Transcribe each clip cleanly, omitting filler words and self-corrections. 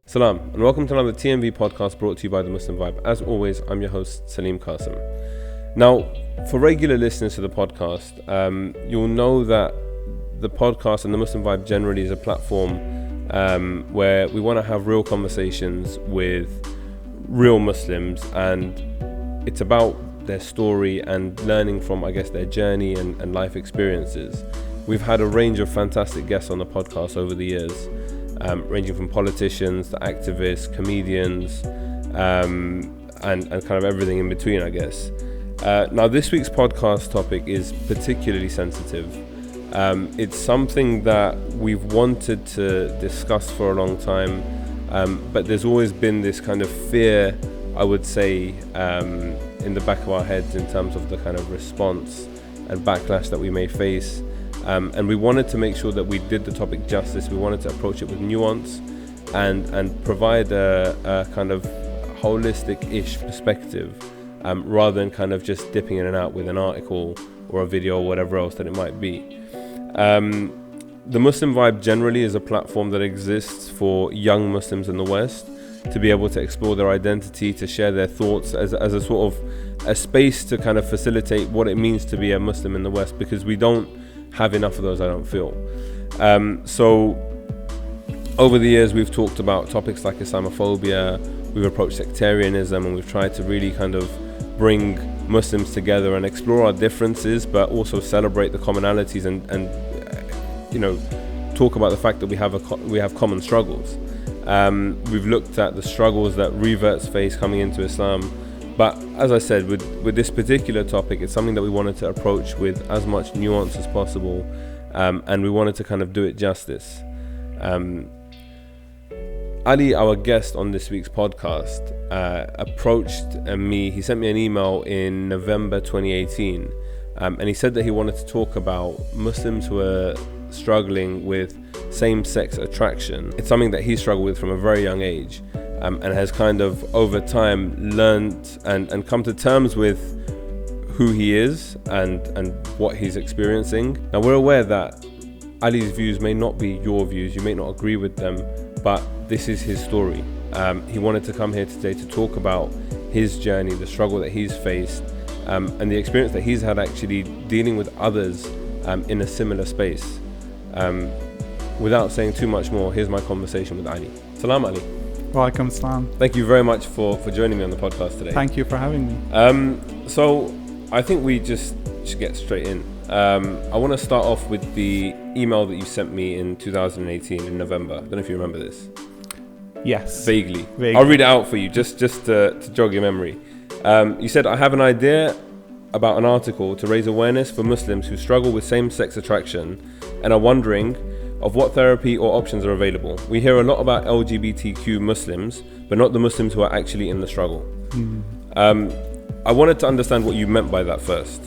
Salam, and welcome to another TMV podcast brought to you by The Muslim Vibe. As always, I'm your host, Salim Qasim. Now, for regular listeners to the podcast, you'll know that the podcast and The Muslim Vibe generally is a platform where we want to have real conversations with real Muslims, and it's about their story and learning from, I guess, their journey and life experiences. We've had a range of fantastic guests on the podcast over the years, ranging from politicians to activists, comedians, and kind of everything in between, I guess. Now, this week's podcast topic is particularly sensitive. It's something that we've wanted to discuss for a long time, but there's always been this kind of fear, I would say, in the back of our heads in terms of the kind of response and backlash that we may face. And we wanted to make sure that we did the topic justice. We wanted to approach it with nuance and provide a kind of holistic-ish perspective, rather than kind of just dipping in and out with an article or a video or whatever else that it might be. The Muslim Vibe generally is a platform that exists for young Muslims in the West to be able to explore their identity, to share their thoughts as a sort of a space to kind of facilitate what it means to be a Muslim in the West, because we don't have enough of those, I don't feel. So over the years we've talked about topics like Islamophobia, we've approached sectarianism, and we've tried to really kind of bring Muslims together and explore our differences, but also celebrate the commonalities and talk about the fact that we have common struggles. We've looked at the struggles that reverts face coming into Islam. But as I said, with this particular topic, it's something that we wanted to approach with as much nuance as possible, and we wanted to kind of do it justice. Ali, our guest on this week's podcast, approached me. He sent me an email in November 2018, and he said that he wanted to talk about Muslims who are struggling with same-sex attraction. It's something that he struggled with from a very young age. And has kind of over time learned and come to terms with who he is and what he's experiencing. Now, we're aware that Ali's views may not be your views, you may not agree with them, but this is his story. He wanted to come here today to talk about his journey, the struggle that he's faced, and the experience that he's had actually dealing with others in a similar space. Without saying too much more, here's my conversation with Ali. Salam, Ali. Welcome, Salam. Thank you very much for joining me on the podcast today. Thank you for having me. So I think we just should get straight in. I want to start off with the email that you sent me in 2018 in November. I don't know if you remember this. Yes. Vaguely. I'll read it out for you just to jog your memory. You said, I have an idea about an article to raise awareness for Muslims who struggle with same-sex attraction and are wondering of what therapy or options are available. We hear a lot about LGBTQ Muslims, but not the Muslims who are actually in the struggle. I wanted to understand what you meant by that first.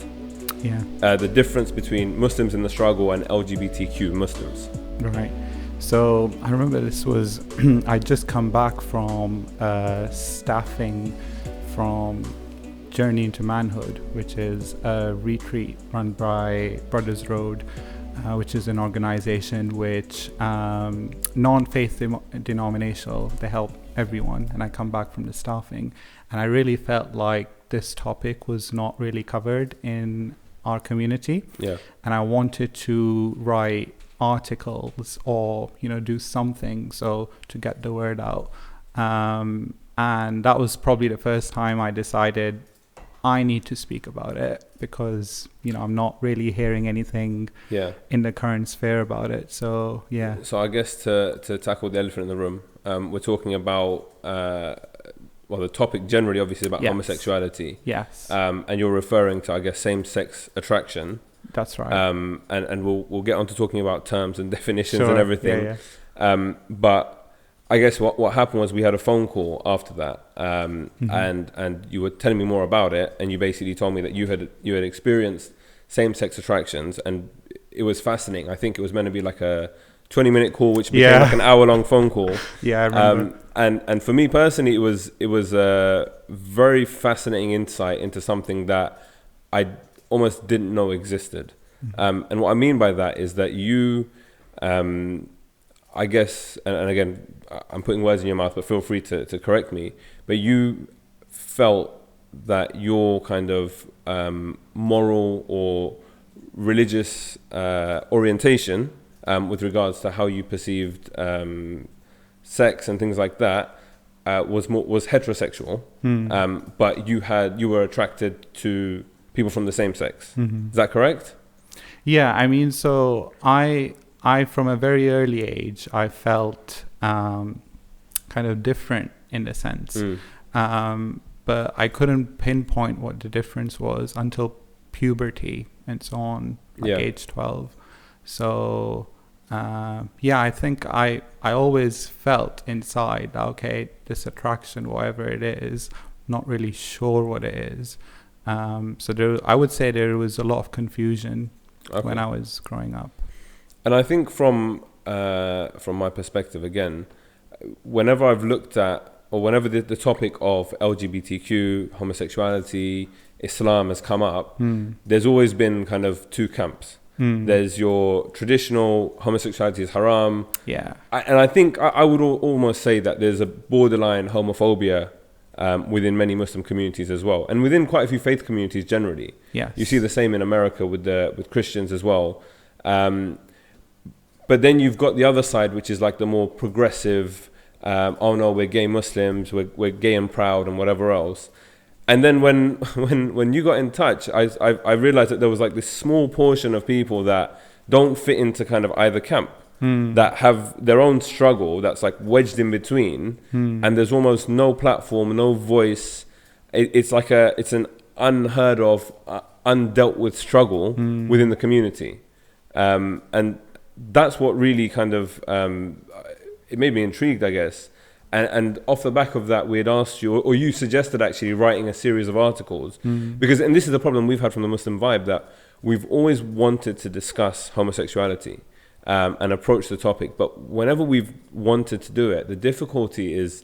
Yeah. The difference between Muslims in the struggle and LGBTQ Muslims. Right. So I remember this was, I'd just come back from staffing from Journey into Manhood, which is a retreat run by Brothers Road, which is an organization which non-faith denominational. They help everyone, and I come back from the staffing, and I really felt like this topic was not really covered in our community. Yeah. And I wanted to write articles or do something so to get the word out, and that was probably the first time I decided I need to speak about it, because I'm not really hearing anything in the current sphere about it. So yeah. So I guess to tackle the elephant in the room, we're talking about the topic generally obviously about homosexuality. Yes. And you're referring to, I guess, same-sex attraction. That's right. And we'll get on to talking about terms and definitions and everything. Yeah. But I guess what happened was we had a phone call after that, and you were telling me more about it, and you basically told me that you had experienced same-sex attractions, and it was fascinating. I think it was meant to be like a 20-minute call, which became like an hour-long phone call. Yeah, I remember. And for me personally, it was a very fascinating insight into something that I almost didn't know existed. And what I mean by that is that you I guess, and again, I'm putting words in your mouth, but feel free to correct me. But you felt that your kind of moral or religious orientation with regards to how you perceived sex and things like that was heterosexual, but you were attracted to people from the same sex. Is that correct? Yeah, I mean, so I from a very early age, I felt kind of different in a sense. But I couldn't pinpoint what the difference was until puberty and so on, like age 12. So, I think I always felt inside, okay, this attraction, whatever it is, not really sure what it is. So I would say there was a lot of confusion when I was growing up. And I think from my perspective, again, whenever I've looked at, or whenever the topic of LGBTQ, homosexuality, Islam has come up, there's always been kind of two camps. There's your traditional homosexuality is haram. Yeah. And I think I would almost say that there's a borderline homophobia within many Muslim communities as well. And within quite a few faith communities generally. Yes. You see the same in America with Christians as well. But then you've got the other side, which is like the more progressive, oh no, we're gay Muslims, we're gay and proud and whatever else. And then when you got in touch, I realized that there was like this small portion of people that don't fit into kind of either camp, that have their own struggle that's like wedged in between, and there's almost no platform, no voice. It's an unheard of, undealt with struggle within the community. And that's what really kind of, it made me intrigued, I guess. And off the back of that, we had asked you, or you suggested actually writing a series of articles, because, and this is the problem we've had from the Muslim Vibe, that we've always wanted to discuss homosexuality and approach the topic, but whenever we've wanted to do it, the difficulty is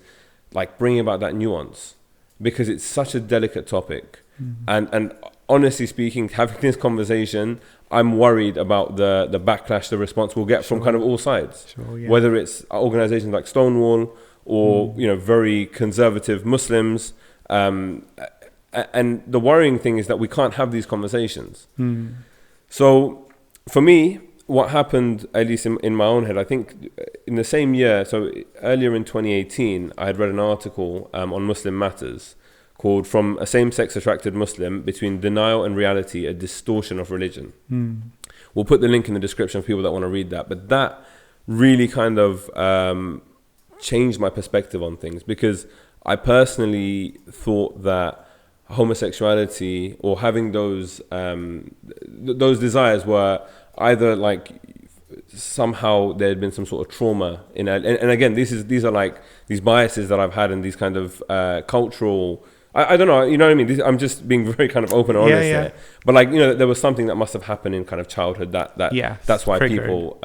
like bringing about that nuance, because it's such a delicate topic. And honestly speaking, having this conversation, I'm worried about the backlash, the response we'll get from kind of all sides, whether it's organizations like Stonewall, or very conservative Muslims, and the worrying thing is that we can't have these conversations. So for me, what happened, at least in my own head, I think in the same year, so earlier in 2018, I had read an article on Muslim Matters called "From a Same-Sex Attracted Muslim, Between Denial and Reality, a Distortion of Religion." We'll put the link in the description for people that want to read that. But that really kind of changed my perspective on things, because I personally thought that homosexuality or having those desires were either like somehow there had been some sort of trauma in it. And again, these are like these biases that I've had and these kind of cultural, I don't know, you know what I mean? I'm just being very kind of open and honest here. But like, there was something that must have happened in kind of childhood that's why triggered. People,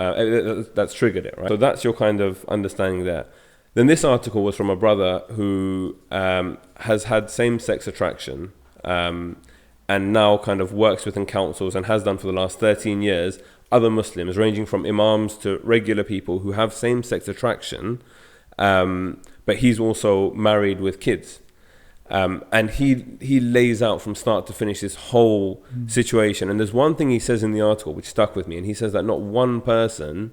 that's triggered it, right? So that's your kind of understanding there. Then this article was from a brother who has had same-sex attraction and now kind of works with and counsels, and has done for the last 13 years, other Muslims, ranging from imams to regular people who have same-sex attraction, but he's also married with kids. And he lays out from start to finish this whole situation. And there's one thing he says in the article which stuck with me, and he says that not one person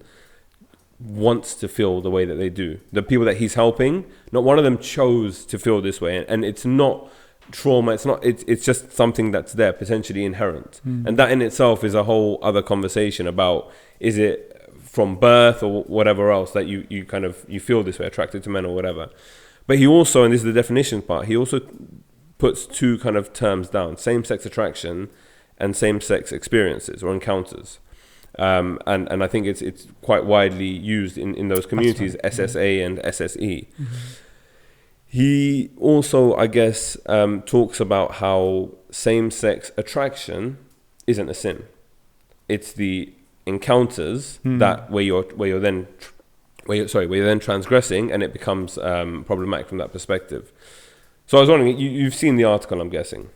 wants to feel the way that they do. The people that he's helping, not one of them chose to feel this way. And it's not trauma, it's just something that's there, potentially inherent. And that in itself is a whole other conversation about, is it from birth or whatever else that you kind of, you feel this way, attracted to men or whatever. But he also, and this is the definition part, he also puts two kind of terms down: same-sex attraction and same-sex experiences or encounters. And I think it's quite widely used in those communities, right. SSA and SSE. He also, I guess, talks about how same-sex attraction isn't a sin. It's the encounters that where you're then transgressing, and it becomes problematic from that perspective. So I was wondering, you've seen the article, I'm guessing.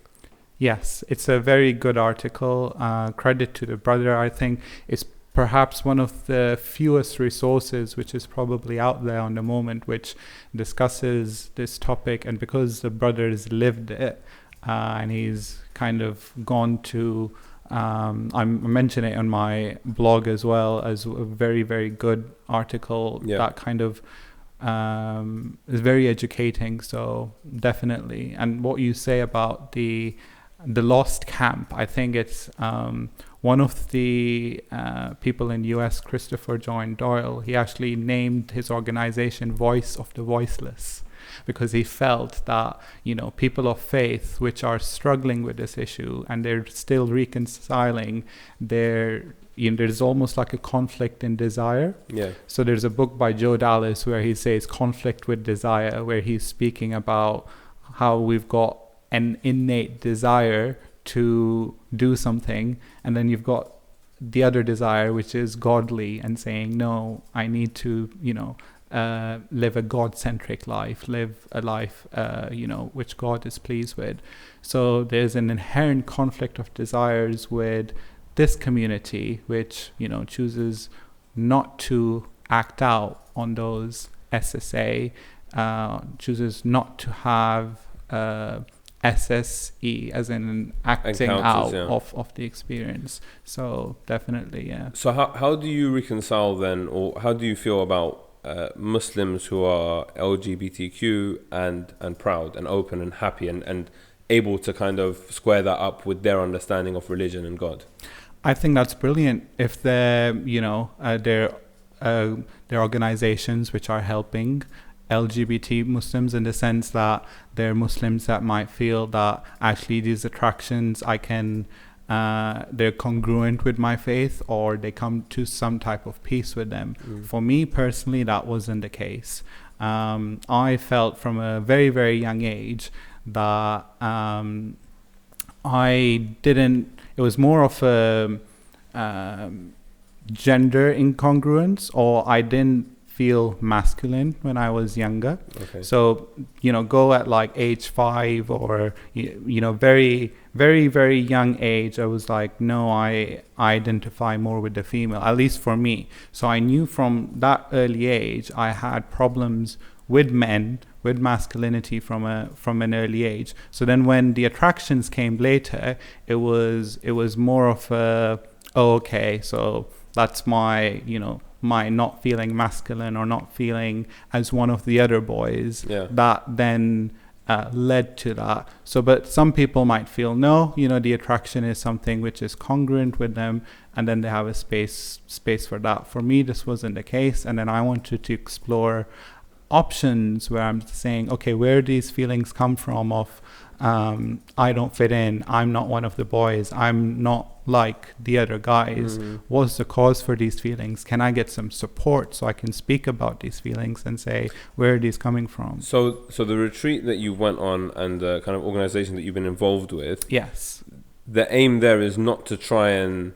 Yes, it's a very good article. Credit to the brother. I think it's perhaps one of the fewest resources which is probably out there on the moment which discusses this topic. And because the brother's lived it, and he's kind of gone to, I mention it on my blog as well as a very, very good article that kind of is very educating. So definitely. And what you say about the lost camp, I think it's one of the people in US, Christopher John Doyle, he actually named his organization Voice of the Voiceless, because he felt that, people of faith which are struggling with this issue and they're still reconciling there's almost like a conflict in desire. Yeah. So there's a book by Joe Dallas where he says conflict with desire, where he's speaking about how we've got an innate desire to do something, and then you've got the other desire which is godly and saying, no, I need to, live a God-centric life, live a life, which God is pleased with. So there's an inherent conflict of desires with this community, which, chooses not to act out on those SSA, chooses not to have SSE, as in acting out of the experience. So definitely, yeah. So how do you reconcile then, or how do you feel about Muslims who are LGBTQ and proud and open and happy and able to kind of square that up with their understanding of religion and God? I think that's brilliant if they're, they're organizations which are helping LGBT Muslims, in the sense that they're Muslims that might feel that actually these attractions they're congruent with my faith, or they come to some type of peace with them. For me personally, that wasn't the case. I felt from a very, very young age that it was more of a gender incongruence, or I didn't feel masculine when I was younger. Okay. So, go at like age 5 or, very, very, very young age, I was like, no, I identify more with the female, at least for me. So I knew from that early age, I had problems with men, with masculinity from an early age. So then when the attractions came later, it was more of a, okay, so that's my, my not feeling masculine or not feeling as one of the other boys, that then led to that. So, but some people might feel, no, the attraction is something which is congruent with them, and then they have a space for that. For me, this wasn't the case. And then I wanted to explore options where I'm saying, okay, where do these feelings come from of I don't fit in, I'm not one of the boys, I'm not like the other guys. What's the cause for these feelings? Can I get some support so I can speak about these feelings and say, where are these coming from? So the retreat that you went on and the kind of organization that you've been involved with, yes, the aim there is not to try and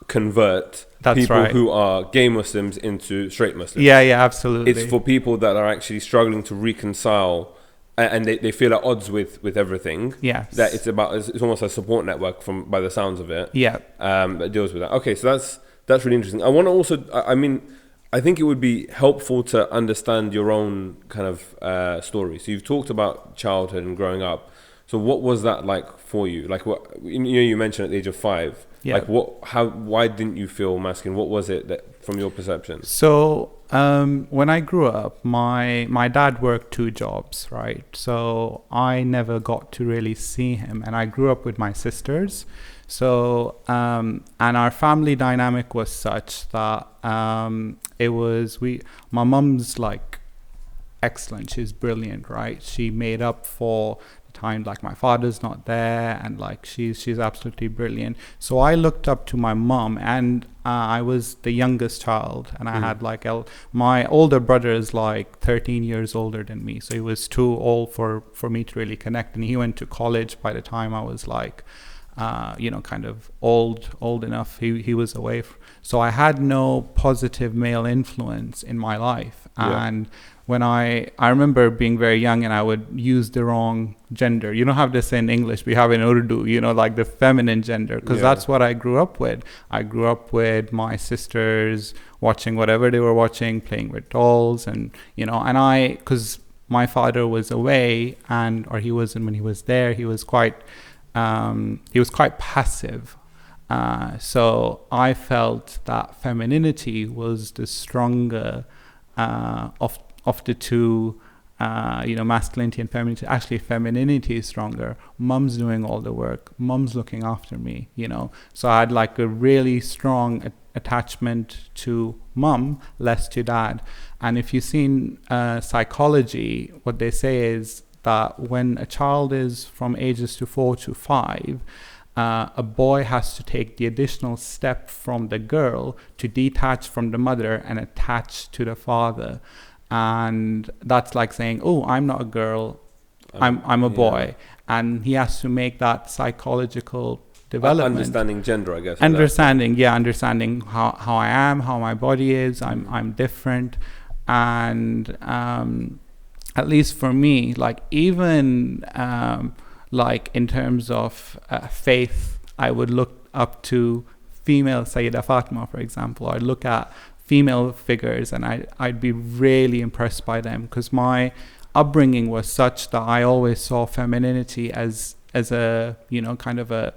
convert people who are gay Muslims into straight Muslims. Yeah, absolutely. It's for people that are actually struggling to reconcile and they feel at odds with everything. Yes. That it's almost a support network by the sounds of it. Yeah. That deals with that. Okay, so that's really interesting. I want to also, I think it would be helpful to understand your own kind of story. So you've talked about childhood and growing up. So what was that like for you? Like what you mentioned at the age of 5. Yeah. Like why didn't you feel masculine? What was it that from your perception? So when I grew up, my dad worked 2 jobs, right? So I never got to really see him, and I grew up with my sisters. So and our family dynamic was such that my mum's like excellent. She's brilliant, right? She made up for time, like my father's not there, and like she's absolutely brilliant. So I looked up to my mom, and I was the youngest child, and I had like my older brother is like 13 years older than me, so he was too old for me to really connect, and he went to college by the time I was like kind of old enough. He was away so I had no positive male influence in my life. And when I remember being very young and I would use the wrong gender. You don't have this in English, we have in Urdu, like the feminine gender, because that's what I grew up with. I grew up with my sisters watching whatever they were watching, playing with dolls, and because my father was away, or he wasn't when he was there, he was quite passive. So I felt that femininity was the stronger of the two, masculinity and femininity. Actually, femininity is stronger. Mum's doing all the work. Mum's looking after me, So I had like a really strong attachment to mum, less to dad. And if you've seen psychology, what they say is that when a child is from ages to 4 to 5, a boy has to take the additional step from the girl to detach from the mother and attach to the father. And that's like saying, oh, I'm not a girl, I'm a boy. And he has to make that psychological development. Understanding gender, I guess. Understanding how I am, how my body is, I'm different. And at least for me, like even like in terms of faith, I would look up to female Sayyida Fatima, for example. I'd look at female figures and I'd be really impressed by them, because my upbringing was such that I always saw femininity as a kind of a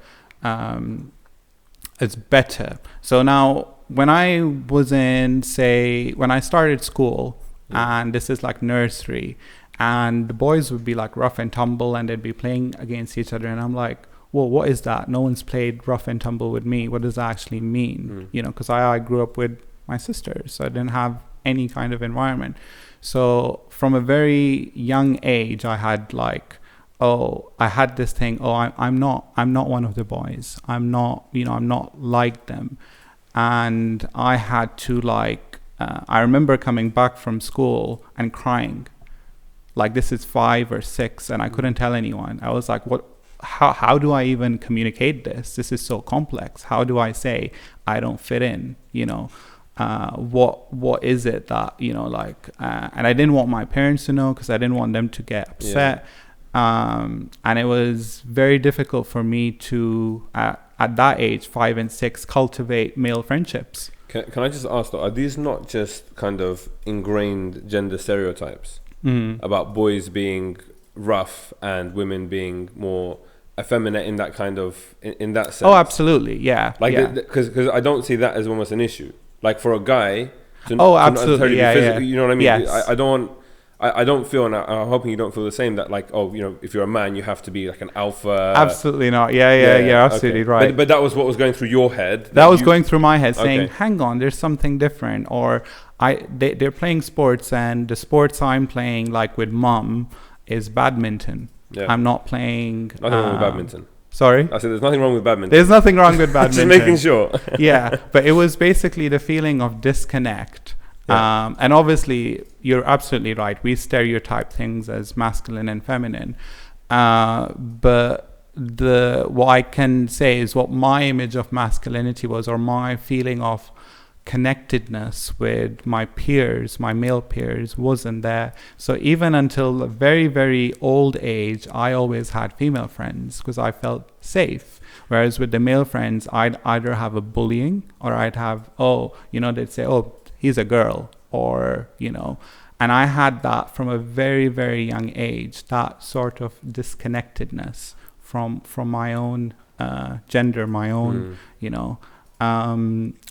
as better. So now when I was when I started school, and this is like nursery, and the boys would be like rough and tumble and they'd be playing against each other, and I'm like, well, what is that? No one's played rough and tumble with me. What does that actually mean? Because I grew up with my sisters, so I didn't have any kind of environment. So from a very young age, I had like, I had this thing, I'm not one of the boys. I'm not like them. And I had to I remember coming back from school and crying. Like, this is 5 or 6, and I couldn't tell anyone. I was like, what? How do I even communicate this? This is so complex. How do I say I don't fit in? What is it that and I didn't want my parents to know, because I didn't want them to get upset. And it was very difficult for me to at that age, 5 and 6, cultivate male friendships. Can I just ask though, are these not just kind of ingrained gender stereotypes about boys being rough and women being more effeminate in that kind of in that sense? Oh, absolutely, yeah. Because I don't see that as almost an issue. Like for a guy, absolutely, you know what I mean? Yes. I don't feel, and I'm hoping you don't feel the same, that like, if you're a man, you have to be like an alpha. Absolutely not. Yeah, absolutely okay. right. But that was what was going through your head. That was going through my head, saying, hang on, there's something different. Or they're playing sports, and the sports I'm playing, like with mum, is badminton. Yeah. I'm not playing... Nothing wrong with badminton. Sorry? I said there's nothing wrong with badminton. There's nothing wrong with badminton. Just making sure. Yeah, but it was basically the feeling of disconnect. Yeah. And obviously, you're absolutely right. We stereotype things as masculine and feminine. But what I can say is what my image of masculinity was, or my feeling of connectedness with my peers, my male peers, wasn't there. So even until a very, very old age, I always had female friends because I felt safe. Whereas with the male friends, I'd either have a bullying, or I'd have, they'd say, oh, he's a girl, or, and I had that from a very, very young age, that sort of disconnectedness from my own gender, my own,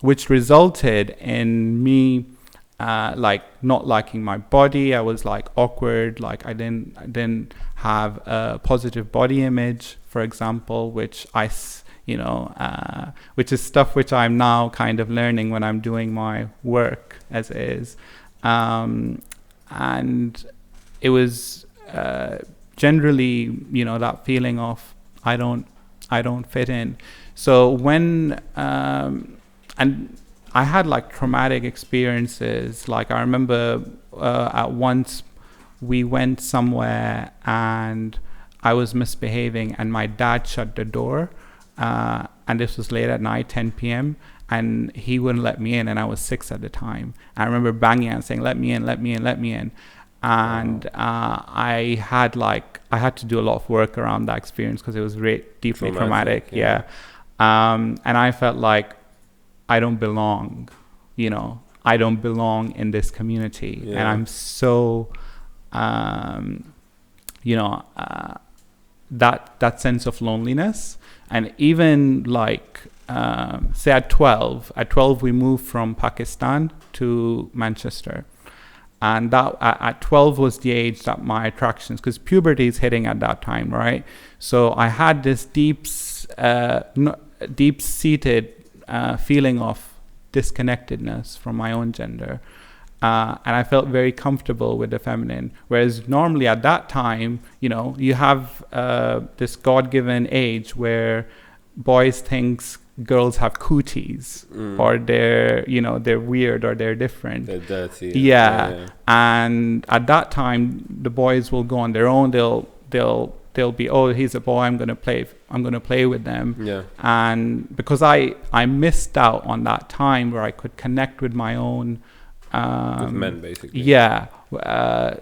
which resulted in me not liking my body. I was like awkward, like I didn't have a positive body image, for example, which which is stuff which I'm now kind of learning when I'm doing my work as is. And it was generally, that feeling of I don't fit in. So when and I had like traumatic experiences. Like I remember at once we went somewhere and I was misbehaving, and my dad shut the door. And this was late at night, 10 p.m. and he wouldn't let me in, and I was 6 at the time. I remember banging and saying, let me in, let me in, let me in. And I had to do a lot of work around that experience because it was deeply traumatic. Yeah. And I felt like I don't belong, I don't belong in this community. And I'm so, that sense of loneliness. And even like, say at 12 we moved from Pakistan to Manchester. And that at 12 was the age that my attractions, because puberty is hitting at that time, right? So I had this deep-seated feeling of disconnectedness from my own gender. And I felt very comfortable with the feminine. Whereas normally at that time, you have this God-given age where boys think girls have cooties, or they're weird, or they're different. They're dirty. Yeah. And at that time, the boys will go on their own. They'll be, oh, he's a boy, I'm gonna play with them. Yeah. And because I missed out on that time where I could connect with my own with men, basically. Yeah.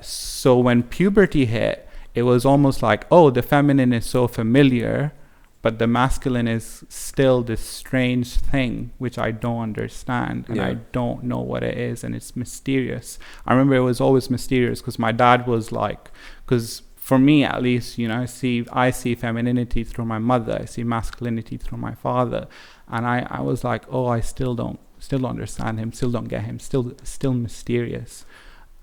So when puberty hit, it was almost like, oh, the feminine is so familiar, but the masculine is still this strange thing which I don't understand, and I don't know what it is, and it's mysterious. I remember it was always mysterious because my dad was like, because for me at least, I see femininity through my mother, I see masculinity through my father, and I was like, oh, I still don't understand him, still don't get him, still mysterious.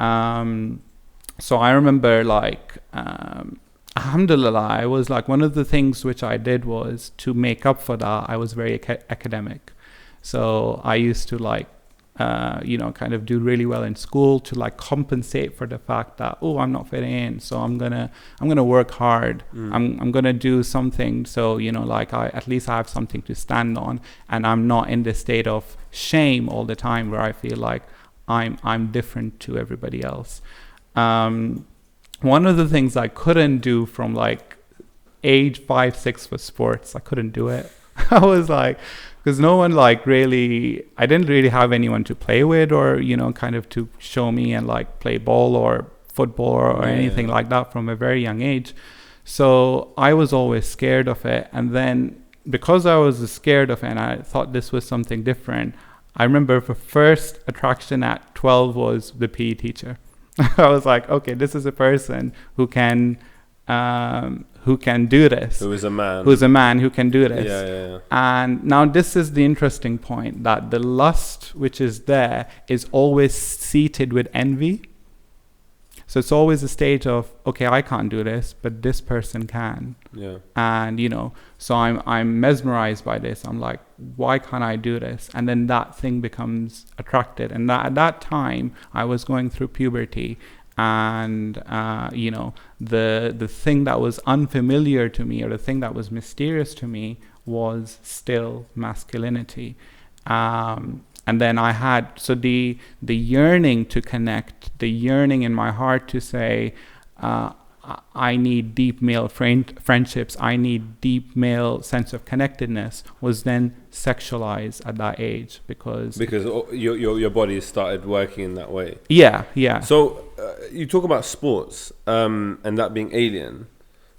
So I remember like, alhamdulillah, I was like, one of the things which I did was to make up for that, I was very academic. So I used to like, kind of do really well in school to like compensate for the fact that, oh, I'm not fitting in. So I'm gonna work hard. I'm gonna do something. So, at least I have something to stand on, and I'm not in this state of shame all the time where I feel like I'm different to everybody else. One of the things I couldn't do from like age 5, 6 was sports. I couldn't do it. I was like, because no one like really, I didn't really have anyone to play with, or, kind of to show me and like play ball or football or anything like that from a very young age. So I was always scared of it. And then because I was scared of it and I thought this was something different, I remember the first attraction at 12 was the PE teacher. I was like, okay, this is a person who can do this. Who's a man who can do this. Yeah. And now this is the interesting point, that the lust which is there is always seated with envy. So it's always a stage of, okay, I can't do this, but this person can. Yeah. And, so I'm mesmerized by this. I'm like, why can't I do this? And then that thing becomes attracted. And at that time, I was going through puberty. And, the thing that was unfamiliar to me, or the thing that was mysterious to me, was still masculinity. And then I had, so the yearning to connect, the yearning in my heart to say, I need deep male friendships, I need deep male sense of connectedness, was then sexualized at that age because your body started working in that way. Yeah. So you talk about sports and that being alien.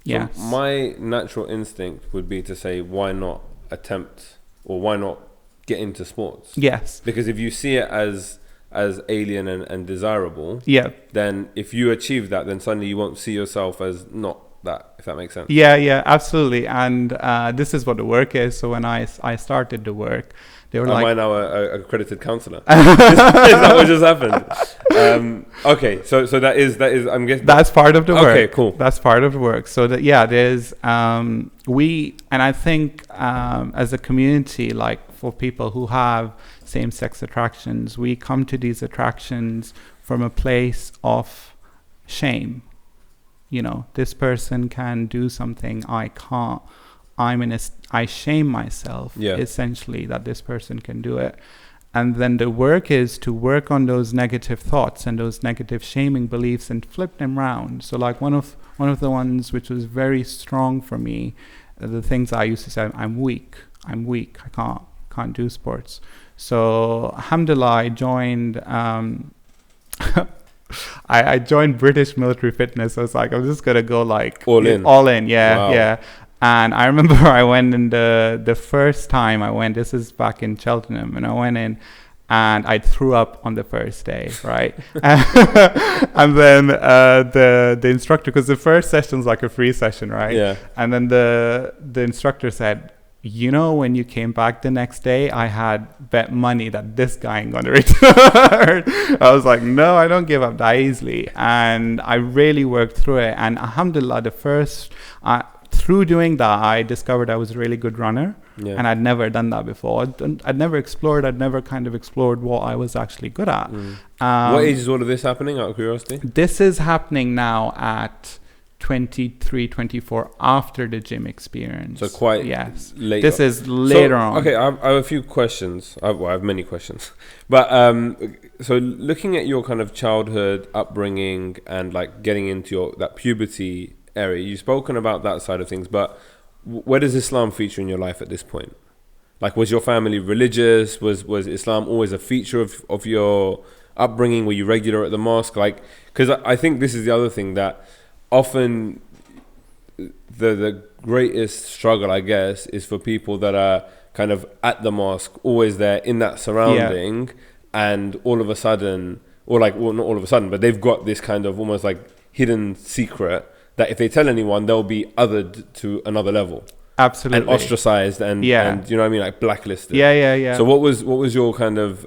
Yeah. So my natural instinct would be to say, why not attempt, or why not get into sports? Yes. Because if you see it as alien and desirable, then if you achieve that, then suddenly you won't see yourself as not that, if that makes sense. Yeah, absolutely. And this is what the work is. So when I started the work, they were like, am I now a accredited counselor? Is that what just happened? Okay, so that is I'm guessing that's part of the work. Okay, cool. That's part of the work. So that there's and I think as a community, like for people who have same-sex attractions, we come to these attractions from a place of shame. This person can do something I can't. I shame myself, essentially, that this person can do it. And then the work is to work on those negative thoughts and those negative shaming beliefs and flip them around. So like one of the ones which was very strong for me, the things I used to say, I'm weak, I can't do sports. So alhamdulillah, I joined I joined British military fitness. I was like, I'm just gonna go like All in. Yeah, Wow. yeah. And I remember I went in the first time I went. This is back in Cheltenham, and I went in, and I threw up on the first day, right? And then the instructor, because the first session's like a free session, right? Yeah. And then the instructor said, you know, when you came back the next day, I had bet money that this guy ain't gonna return. I was like, no, I don't give up that easily. And I really worked through it. And alhamdulillah, through doing that, I discovered I was a really good runner. Yeah. And I'd never done that before. I'd never kind of explored what I was actually good at. What age is all of this happening, out of curiosity? This is happening now at 23, 24, after the gym experience. So quite late. This is later on. Okay, I have a few questions. I have many questions. But so looking at your kind of childhood upbringing and like getting into that puberty area, you've spoken about that side of things, but where does Islam feature in your life at this point? Like, was your family religious? Was Islam always a feature of your upbringing? Were you regular at the mosque? Like, because I think this is the other thing that often the greatest struggle, I guess, is for people that are kind of at the mosque, always there in that surrounding, and all of a sudden, or like, well, not all of a sudden, but they've got this kind of almost like hidden secret that if they tell anyone, they'll be othered to another level. Absolutely. And ostracized and you know what I mean, like blacklisted. Yeah. So what was your kind of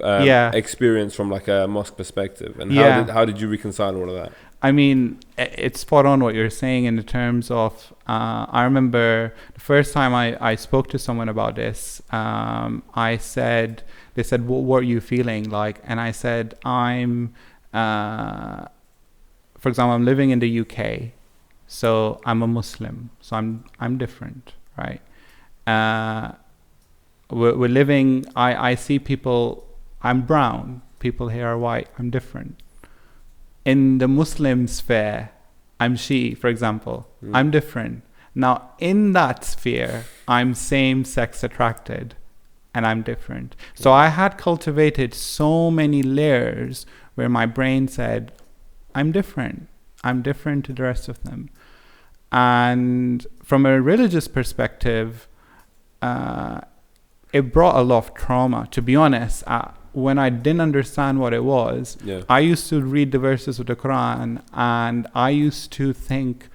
experience from like a mosque perspective, and how did you reconcile all of that? I mean, it's spot on what you're saying in the terms of, I remember the first time I spoke to someone about this, they said, what are you feeling like? And I said, for example, I'm living in the UK, so I'm a Muslim, so I'm different, right? We're living, I see people, I'm brown, people here are white, I'm different. In the Muslim sphere, I'm Shi'i, for example. I'm different. Now, in that sphere, I'm same-sex attracted, and I'm different. So I had cultivated so many layers where my brain said, I'm different. I'm different to the rest of them. And from a religious perspective, it brought a lot of trauma. To be honest, when I didn't understand what it was, I used to read the verses of the Quran, and I used to think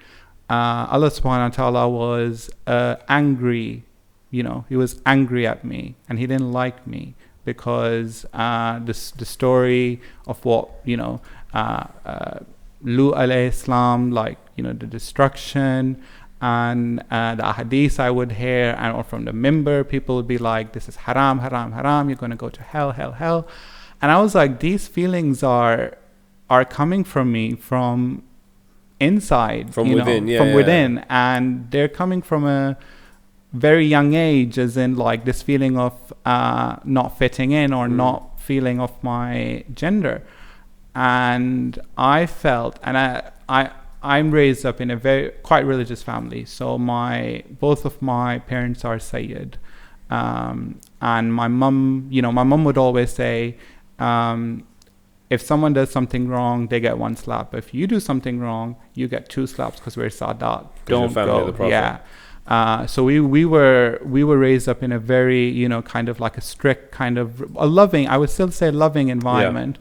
Allah subhanahu wa ta'ala was angry. You know, he was angry at me, and he didn't like me because the story of what, Lut alayhi salam, like, the destruction, and the hadith I would hear, or from the mimbar, people would be like, this is haram, haram, haram, you're going to go to hell, hell, hell. And I was like, these feelings are coming from me from inside, from within, and they're coming from a very young age, as in like this feeling of not fitting in or not feeling of my gender. And I felt, and I'm raised up in a quite religious family. So both of my parents are Sayyid. And my mum, my mum would always say, if someone does something wrong, they get one slap. If you do something wrong, you get 2 slaps because we're Sadat. Don't go. So we were raised up in a very, kind of like a strict kind of a loving, I would still say loving environment.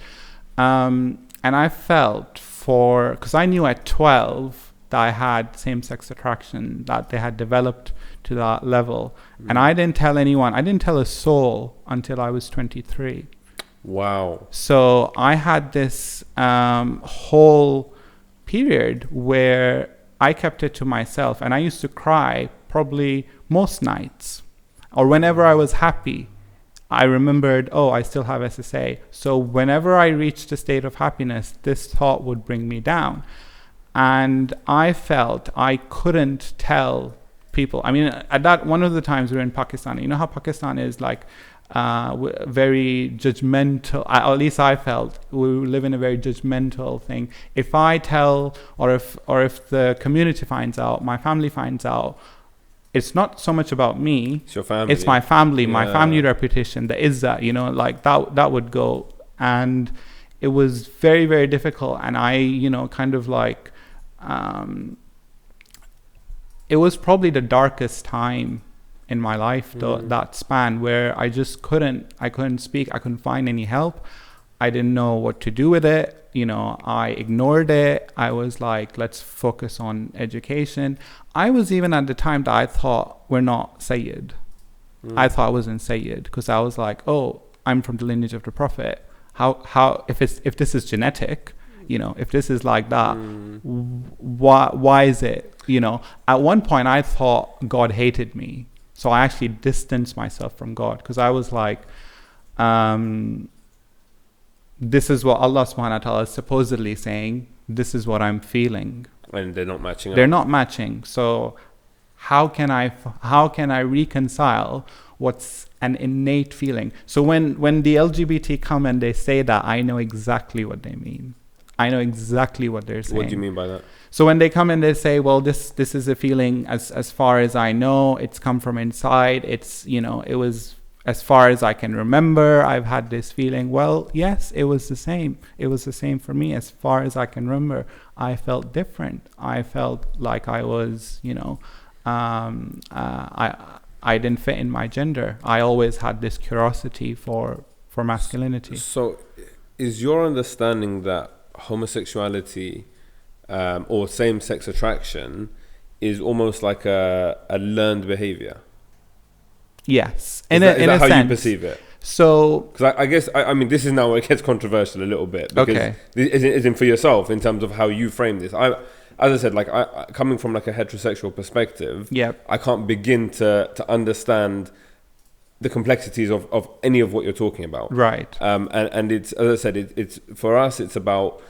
And I felt because I knew at 12 that I had same-sex attraction, that they had developed to that level. And I didn't tell anyone, I didn't tell a soul until I was 23. Wow. So I had this whole period where I kept it to myself, and I used to cry probably most nights, or whenever I was happy. I remembered, I still have SSA. So whenever I reached a state of happiness, this thought would bring me down. And I felt I couldn't tell people. I mean, at that, one of the times we were in Pakistan, you know how Pakistan is like very judgmental. At least I felt we live in a very judgmental thing. If I tell, or if the community finds out, my family finds out, it's not so much about me. It's your family. It's my family, my family reputation. The izzah, like that would go. And it was very, very difficult. And I, kind of like, it was probably the darkest time in my life, that span, where I just couldn't speak. I couldn't find any help. I didn't know what to do with it. I ignored it. I was like, let's focus on education. I was even at the time that I thought we're not Sayyid. I thought I wasn't Sayyid, because I was like, oh, I'm from the lineage of the Prophet. How if this is genetic, if this is like that, why is it? At one point I thought God hated me. So I actually distanced myself from God, because I was like, this is what Allah subhanahu wa ta'ala is supposedly saying. This is what I'm feeling. And they're not matching up. They're not matching. So how can I reconcile what's an innate feeling? So when the LGBT come and they say that, I know exactly what they mean. I know exactly what they're saying. What do you mean by that? So when they come and they say, well, this is a feeling, as far as I know, it's come from inside. It's, it was, as far as I can remember, I've had this feeling. Well, yes, it was the same. It was the same for me. As far as I can remember, I felt different. I felt like I was, I didn't fit in my gender. I always had this curiosity for masculinity. So is your understanding that homosexuality or same-sex attraction is almost like a learned behavior? Yes, is that how you perceive it? So, because I guess I mean, this is now where it gets controversial a little bit, because isn't for yourself in terms of how you frame this. As I said, like I coming from like a heterosexual perspective, I can't begin to understand the complexities of any of what you're talking about. Right. And it's, as I said, it's for us, it's about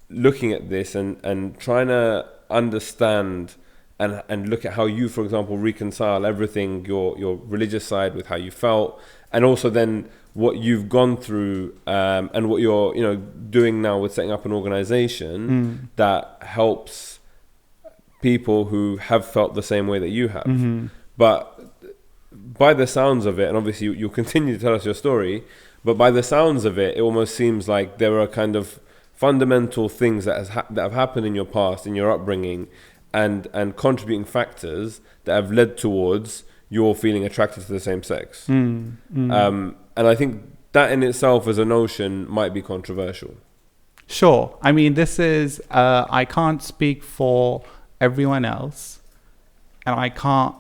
looking at this and trying to understand and look at how you, for example, reconcile everything, your religious side with how you felt, and also then what you've gone through, and what you're doing now with setting up an organization that helps people who have felt the same way that you have. But by the sounds of it, and obviously you'll continue to tell us your story, but by the sounds of it, it almost seems like there are kind of fundamental things that have happened in your past, in your upbringing, and contributing factors that have led towards your feeling attracted to the same sex. And I think that in itself as a notion might be controversial. Sure. I mean, this is, I can't speak for everyone else, and I can't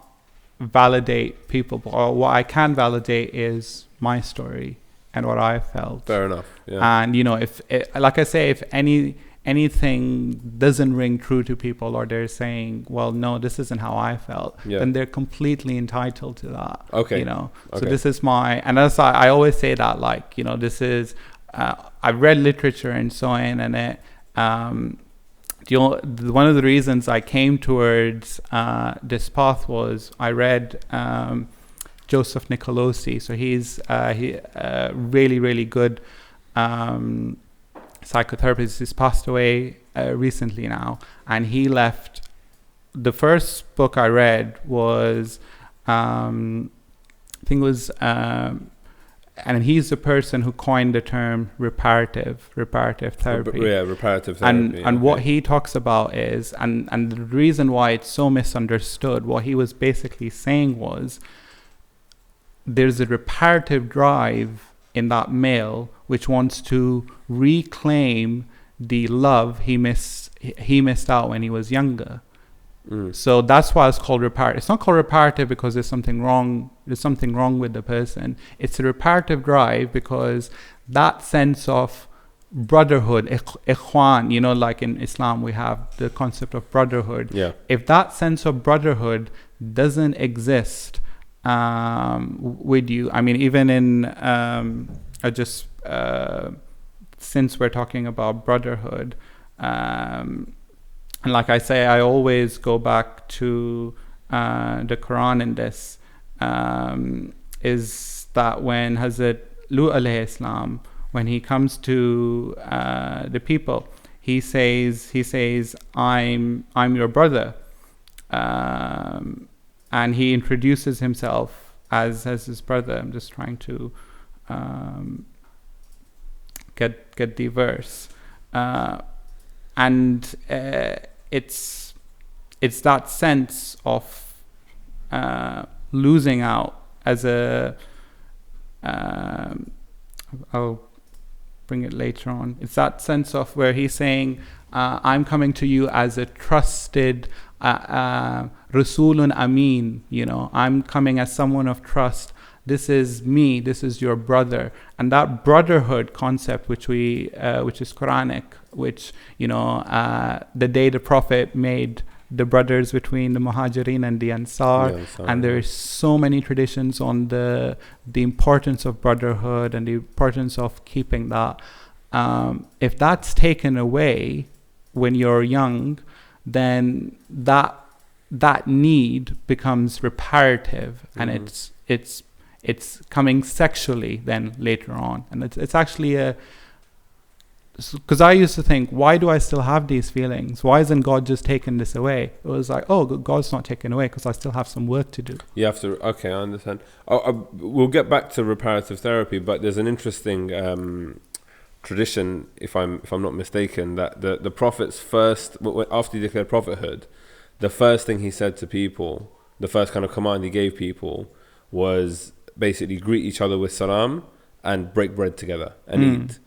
validate people, but what I can validate is my story and what I felt. Fair enough. Yeah. And if like I say, if anything doesn't ring true to people, or they're saying, well, no, this isn't how I felt, then they're completely entitled to that. Okay. So this is and as I always say that, like, this is, I've read literature and so on, and it, one of the reasons I came towards this path was I read Joseph Nicolosi. So he's really, really good psychotherapist. He's passed away recently now, and he left. The first book I read was, I think it was, and he's the person who coined the term reparative therapy. Reparative therapy. And what he talks about is, and the reason why it's so misunderstood, what he was basically saying was, there's a reparative drive in that male which wants to reclaim the love he missed out when he was younger. So that's why it's called reparative. It's not called reparative because there's something wrong with the person. It's a reparative drive because that sense of brotherhood, ikhwan, like in Islam we have the concept of brotherhood. If that sense of brotherhood doesn't exist with you, I mean, even in since we're talking about brotherhood, and like I say, I always go back to the Quran in this, is that when Hazrat Lut alayhi salam, when he comes to the people, he says, I'm your brother, and he introduces himself as his brother. I'm just trying to get the verse, and it's that sense of losing out as a. I'll bring it later on. It's that sense of where he's saying, I'm coming to you as a trusted Rasulun Amin, I'm coming as someone of trust. This is me, this is your brother. And that brotherhood concept, which is Quranic, which, the day the Prophet made the brothers between the Muhajirin and the Ansar, and there's so many traditions on the importance of brotherhood and the importance of keeping that. If that's taken away when you're young, then that need becomes reparative, and it's coming sexually then later on, and it's actually because I used to think, why do I still have these feelings? Why isn't God just taken this away? It was like, oh, God's not taken away because I still have some work to do. You have to. Okay, I understand. We'll get back to reparative therapy, but there's an interesting tradition, if I'm not mistaken, that the Prophet's first, after he declared prophethood, the first thing he said to people, the first kind of command he gave people, was basically greet each other with salam and break bread together and eat.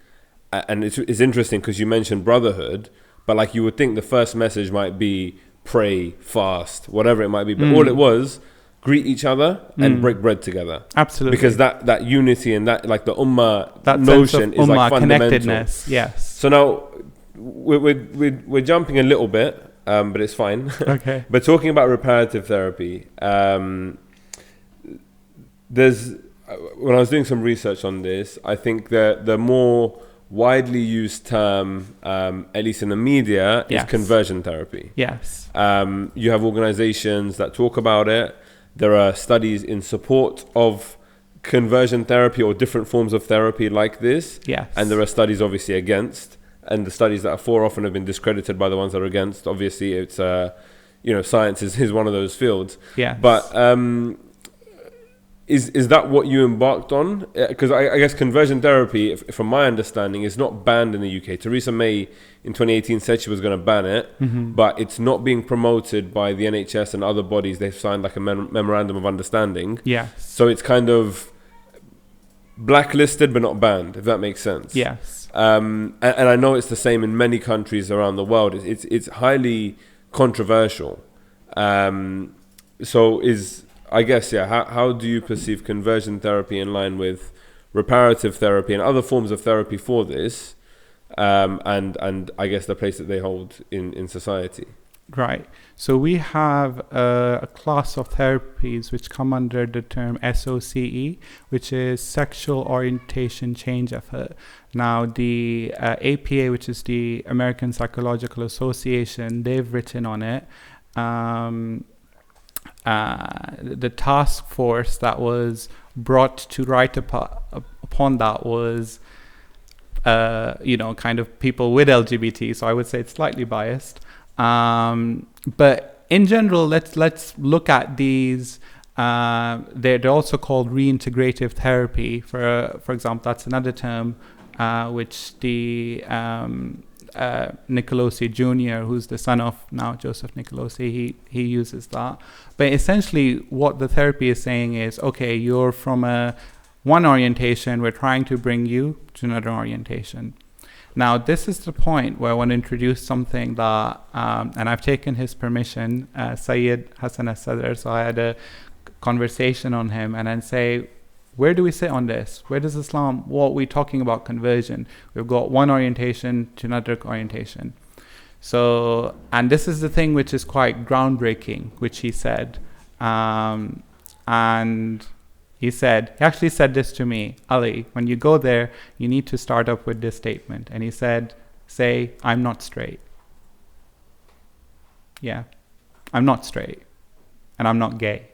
And it's interesting because you mentioned brotherhood, but like you would think the first message might be pray, fast, whatever it might be. But all it was, greet each other and break bread together. Absolutely. Because that unity and that, like the ummah that notion is like fundamental. Connectedness, yes. So now we're jumping a little bit, but it's fine. Okay. But talking about reparative therapy, there's when I was doing some research on this, I think the more widely used term, at least in the media, is conversion therapy. Yes. You have organizations that talk about it. There are studies in support of conversion therapy or different forms of therapy like this. Yes. And there are studies obviously against. And the studies that are for often have been discredited by the ones that are against. Obviously, it's, science is one of those fields. Yeah. But is that what you embarked on? Because I guess conversion therapy, from my understanding, is not banned in the UK. Theresa May in 2018 said she was going to ban it, but it's not being promoted by the NHS and other bodies. They've signed like a memorandum of understanding. Yeah. So it's kind of blacklisted but not banned, if that makes sense. Yes. And I know it's the same in many countries around the world. It's highly controversial. How do you perceive conversion therapy in line with reparative therapy and other forms of therapy for this, and I guess the place that they hold in society? Right. So we have a class of therapies which come under the term SOCE, which is Sexual Orientation Change Effort. Now, the APA, which is the American Psychological Association, they've written on it. The task force that was brought to write upon that was, kind of people with LGBT. So I would say it's slightly biased. But in general, let's look at these. They're also called reintegrative therapy. For example, that's another term which the Nicolosi Jr., who's the son of now Joseph Nicolosi, he uses that. But essentially what the therapy is saying is, okay, you're from one orientation, we're trying to bring you to another orientation. Now, this is the point where I want to introduce something that, and I've taken his permission, Sayyid Hassan al-Sadr, so I had a conversation on him, and then say, where do we sit on this? Where does Islam, what are we talking about conversion? We've got one orientation to another orientation. So, and this is the thing which is quite groundbreaking, which he said. And he actually said this to me, Ali, when you go there, you need to start up with this statement. And he said, say, I'm not straight. Yeah, I'm not straight. And I'm not gay.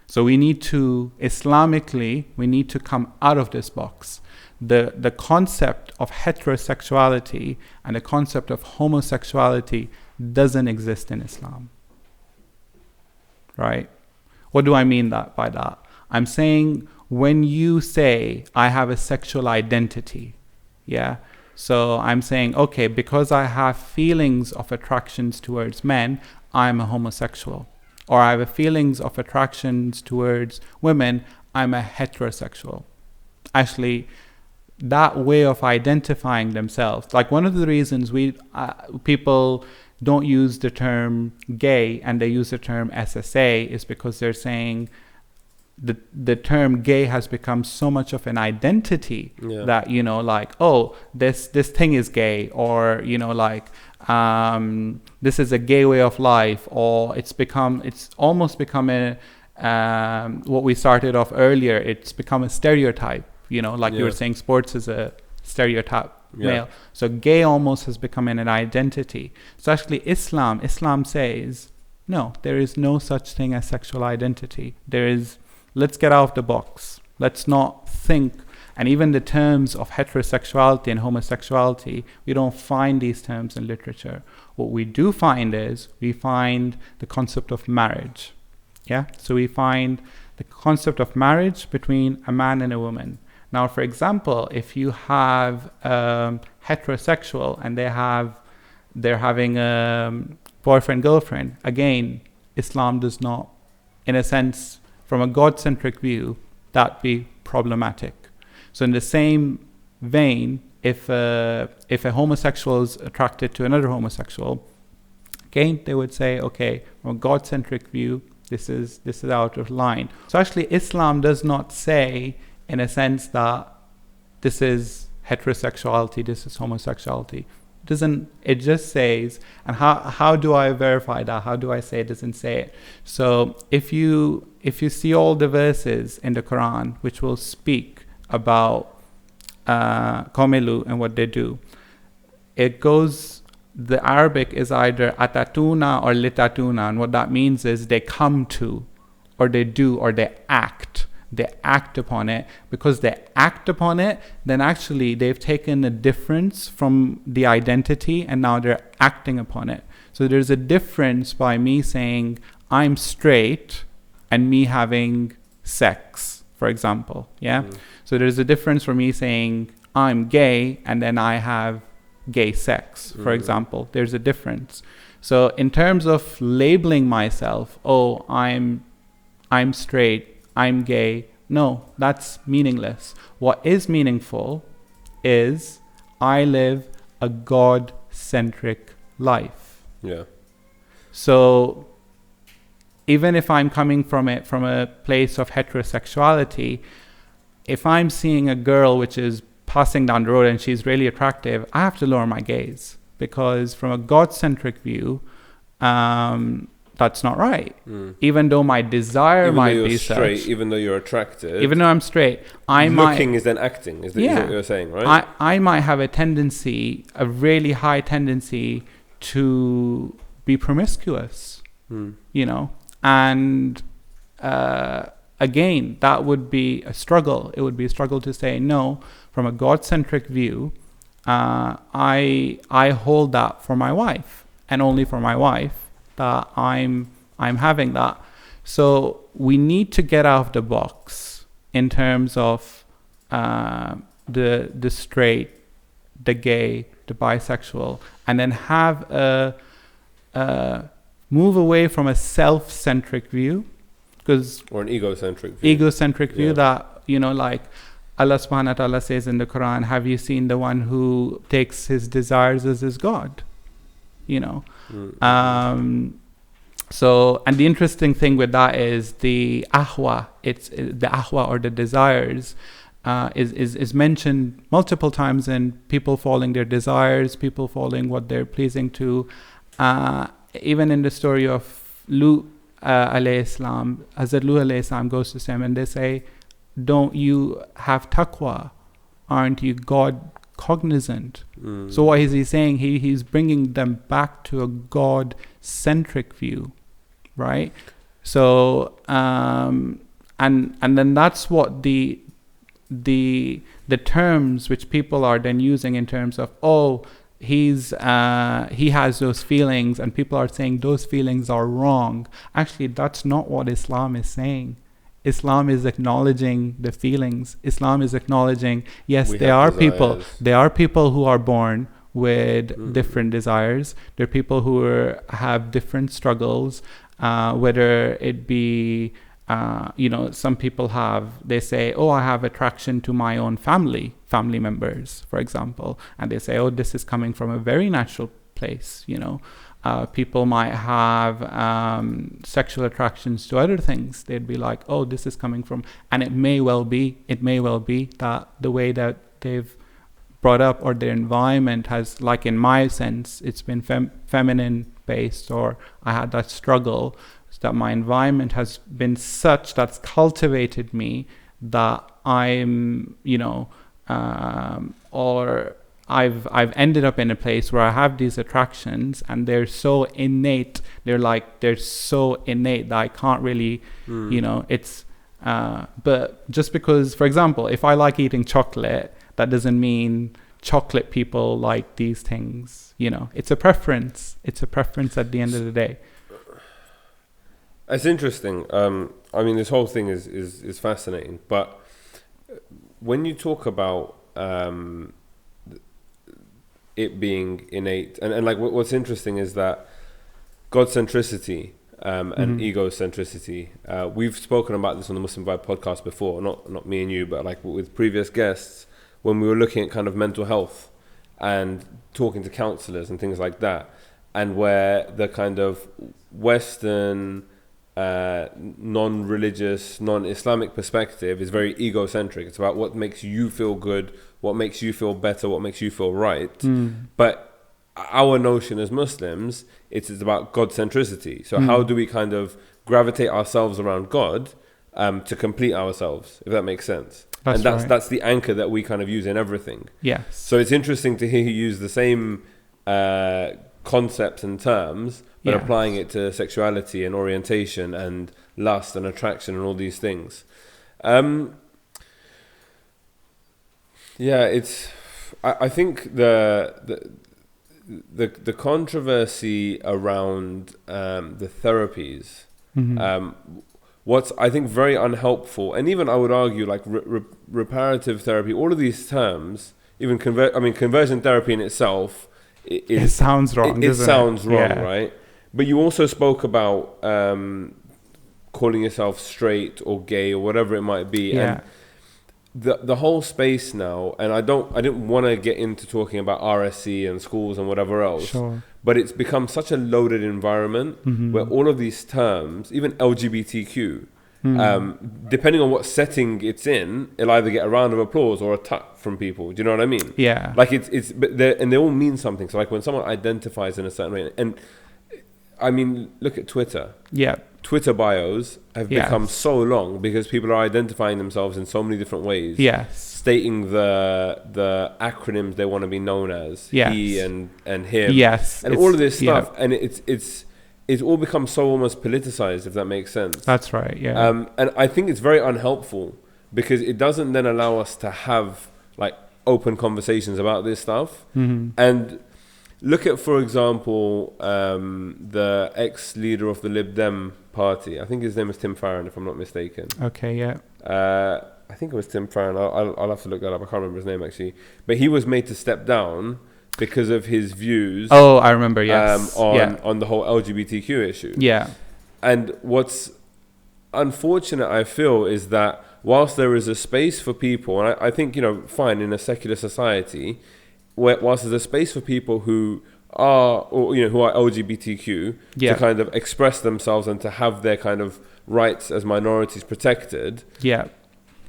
So we need to, Islamically, we need to come out of this box. The concept of heterosexuality and the concept of homosexuality doesn't exist in Islam. Right? What do I mean by that? I'm saying when you say, I have a sexual identity, Yeah. So I'm saying, okay, because I have feelings of attractions towards men, I'm a homosexual. Or I have feelings of attractions towards women, I'm a heterosexual. Actually, that way of identifying themselves, like one of the reasons people don't use the term gay and they use the term SSA is because they're saying the term gay has become so much of an identity that, you know, like, oh, this thing is gay, or, you know, like, this is a gay way of life, or it's almost become a what we started off earlier, it's become a stereotype, you know, like you were saying sports is a stereotype male. So gay almost has become an identity. So actually Islam says, no, there is no such thing as sexual identity. Let's get out of the box. Let's not think. And even the terms of heterosexuality and homosexuality, we don't find these terms in literature. What we do find is we find the concept of marriage. Yeah. So we find the concept of marriage between a man and a woman. Now, for example, if you have heterosexual and they're having a boyfriend, girlfriend, again, Islam does not, in a sense, from a God-centric view, that be problematic. So in the same vein, if a homosexual is attracted to another homosexual, again, they would say, okay, from a God-centric view, this is out of line. So actually, Islam does not say, in a sense, that this is heterosexuality, this is homosexuality. It just says, and how do I verify that? How do I say it doesn't say it? So if you see all the verses in the Quran which will speak about Komelu and what they do, it goes, the Arabic is either atatuna or litatuna, and what that means is they come to, or they do, or they act. They act upon it. Because they act upon it, then actually they've taken a difference from the identity and now they're acting upon it. So there's a difference by me saying I'm straight and me having sex, for example. Yeah. So there's a difference for me saying I'm gay and then I have gay sex, for example. There's a difference. So in terms of labeling myself, oh, I'm straight, I'm gay, no, that's meaningless. What is meaningful is I live a God-centric life. Yeah. So even if I'm coming from a place of heterosexuality, if I'm seeing a girl which is passing down the road and she's really attractive, I have to lower my gaze, because from a God-centric view, that's not right. Even though my desire might be straight, such. even though you're attracted. Even though I'm straight, looking is then acting. Is what you're saying, right? I might have a really high tendency to be promiscuous. You know, and again, that would be a struggle. It would be a struggle to say no. From a God-centric view, I hold that for my wife, and only for my wife, that I'm having that. So we need to get out of the box in terms of the straight, the gay, the bisexual, and then have move away from a self-centric view, or an egocentric view that, you know, like Allah subhanahu wa ta'ala says in the Quran, have you seen the one who takes his desires as his God? You know. So, and the interesting thing with that is the ahwa, the ahwa or the desires is mentioned multiple times in people following their desires, people following what they're pleasing to. Even in the story of Lut alayhi salam, Hazrat Lut alayhi salam goes to them and they say, don't you have taqwa? Aren't you God cognizant? So what is he saying? He's bringing them back to a God-centric view, right? So and then that's what the terms which people are then using in terms of, oh, he has those feelings, and people are saying those feelings are wrong. Actually, that's not what Islam is saying. Islam is acknowledging the feelings. Islam is acknowledging, yes, We there have are people. desires. There are people who are born with different desires. There are people who have different struggles, whether it be, some people they say, oh, I have attraction to my own family members, for example. And they say, oh, this is coming from a very natural place, People might have sexual attractions to other things. They'd be like, oh, this is coming from, and it may well be that the way that they've brought up or their environment has, like in my sense, it's been feminine based, or I had that struggle, so that my environment has been such that's cultivated me that I'm, or I've ended up in a place where I have these attractions and they're so innate. They're so innate that I can't really, it's, but just because, for example, if I like eating chocolate, that doesn't mean chocolate people like these things. It's a preference. It's a preference at the end of the day. It's interesting. This whole thing is fascinating. But when you talk about it being innate, and like what's interesting is that God-centricity and egocentricity. We've spoken about this on the Muslim Vibe podcast before, not me and you, but like with previous guests, when we were looking at kind of mental health and talking to counselors and things like that, and where the kind of Western, non-religious, non-Islamic perspective is very egocentric. It's about what makes you feel good, what makes you feel better, what makes you feel right. But our notion as Muslims, it's about God-centricity. So how do we kind of gravitate ourselves around God to complete ourselves, if that makes sense? That's the anchor that we kind of use in everything. Yes. So it's interesting to hear you use the same concepts and terms, but applying it to sexuality and orientation and lust and attraction and all these things. I think the controversy around the therapies, what's I think very unhelpful, and even I would argue like reparative therapy, all of these terms, even conversion therapy in itself, it sounds wrong. It sounds wrong, right? But you also spoke about calling yourself straight or gay or whatever it might be, and the whole space now. And I didn't want to get into talking about RSC and schools and whatever else. Sure. But it's become such a loaded environment where all of these terms, even LGBTQ, depending on what setting it's in, it'll either get a round of applause or a tut from people. Do you know what I mean? Yeah. Like but they all mean something. So like when someone identifies in a certain way, and I mean, look at Twitter. Yeah. Twitter bios have become so long because people are identifying themselves in so many different ways. Yes. Stating the acronyms they want to be known as. Yes. He and him. Yes. And all of this stuff. And it's all become so almost politicized, if that makes sense. That's right. Yeah. And I think it's very unhelpful because it doesn't then allow us to have like open conversations about this stuff. And look at, for example, the ex-leader of the Lib Dem party. I think his name is Tim Farron, if I'm not mistaken. Okay, yeah. I think it was Tim Farron. I'll have to look that up. I can't remember his name, actually. But he was made to step down because of his views. Oh, I remember, yes. On the whole LGBTQ issue. Yeah. And what's unfortunate, I feel, is that whilst there is a space for people, and I think, fine, in a secular society, whilst there's a space for people who are, who are LGBTQ to kind of express themselves and to have their kind of rights as minorities protected. Yeah.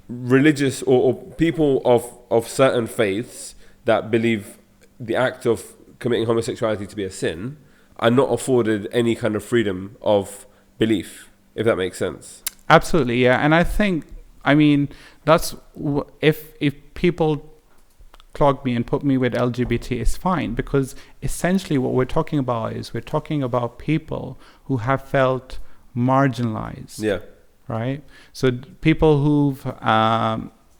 Religious or people of certain faiths that believe the act of committing homosexuality to be a sin are not afforded any kind of freedom of belief, if that makes sense. Absolutely, yeah. And I think, that's if people clog me and put me with LGBT, is fine, because essentially what we're talking about is we're talking about people who have felt marginalized. Yeah. Right? So people who've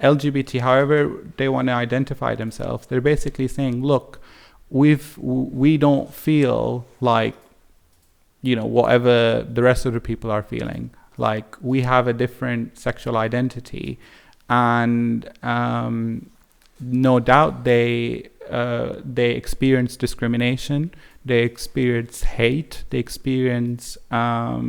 LGBT, however they want to identify themselves, they're basically saying, look, we don't feel like, whatever the rest of the people are feeling. Like, we have a different sexual identity, and no doubt they experience discrimination, they experience hate, they experience a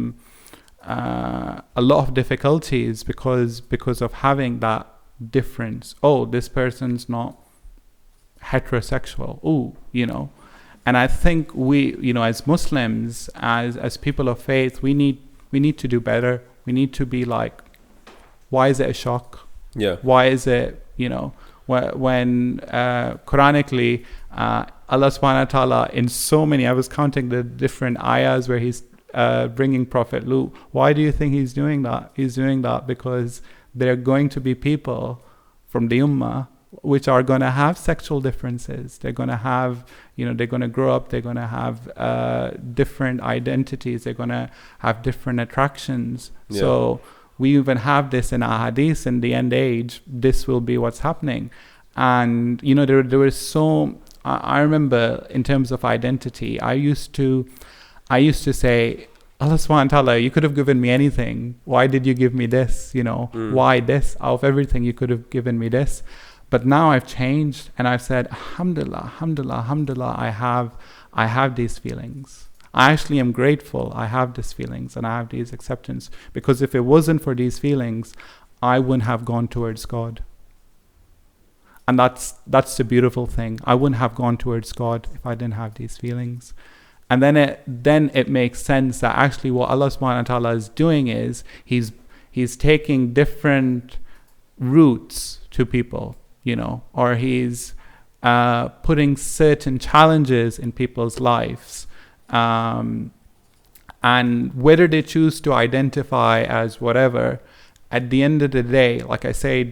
lot of difficulties because of having that difference. Oh, this person's not heterosexual. Oh, and I think we, as Muslims, as people of faith, we need to do better. We need to be like, why is it a shock? Yeah. Why is it, when Quranically, Allah subhanahu wa ta'ala, in so many, I was counting the different ayahs where he's bringing Prophet Lut. Why do you think he's doing that? He's doing that because there are going to be people from the ummah which are going to have sexual differences. They're going to have, they're going to grow up, they're going to have different identities, they're going to have different attractions. Yeah. So we even have this in our hadith, in the end age, this will be what's happening. And, there was so, I remember in terms of identity, I used to say, Allah subhanahu wa ta'ala, you could have given me anything. Why did you give me this? Why this? Out of everything, you could have given me this. But now I've changed, and I've said, alhamdulillah, alhamdulillah, alhamdulillah, I have these feelings. I actually am grateful I have these feelings and I have these acceptance, because if it wasn't for these feelings, I wouldn't have gone towards God. And that's the beautiful thing. I wouldn't have gone towards God if I didn't have these feelings. And then it makes sense that actually what Allah subhanahu wa ta'ala is doing is he's taking different routes to people, or he's putting certain challenges in people's lives. And whether they choose to identify as whatever, at the end of the day, like I say,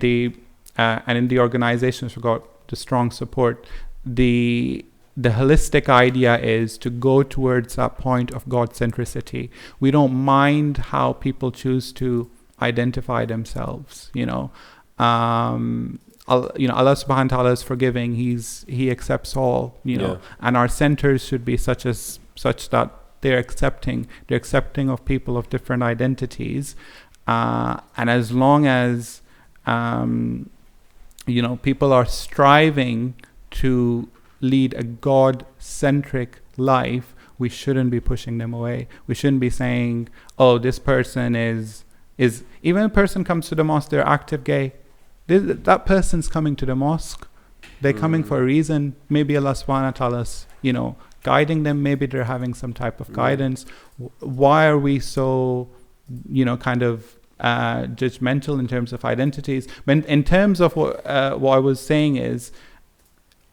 and in the organizations we got the strong support, the holistic idea is to go towards that point of God centricity. We don't mind how people choose to identify themselves. Allah subhanahu wa ta'ala is forgiving. He accepts all. And our centers should be such that they're accepting of people of different identities, and as long as people are striving to lead a God-centric life, we shouldn't be pushing them away. We shouldn't be saying, oh, this person is even a person comes to the mosque, they're active gay. That person's coming to the mosque. They're coming for a reason. Maybe Allah subhanahu wa ta'ala is, guiding them. Maybe they're having some type of guidance. Why are we so, kind of judgmental in terms of identities? When in terms of what I was saying is,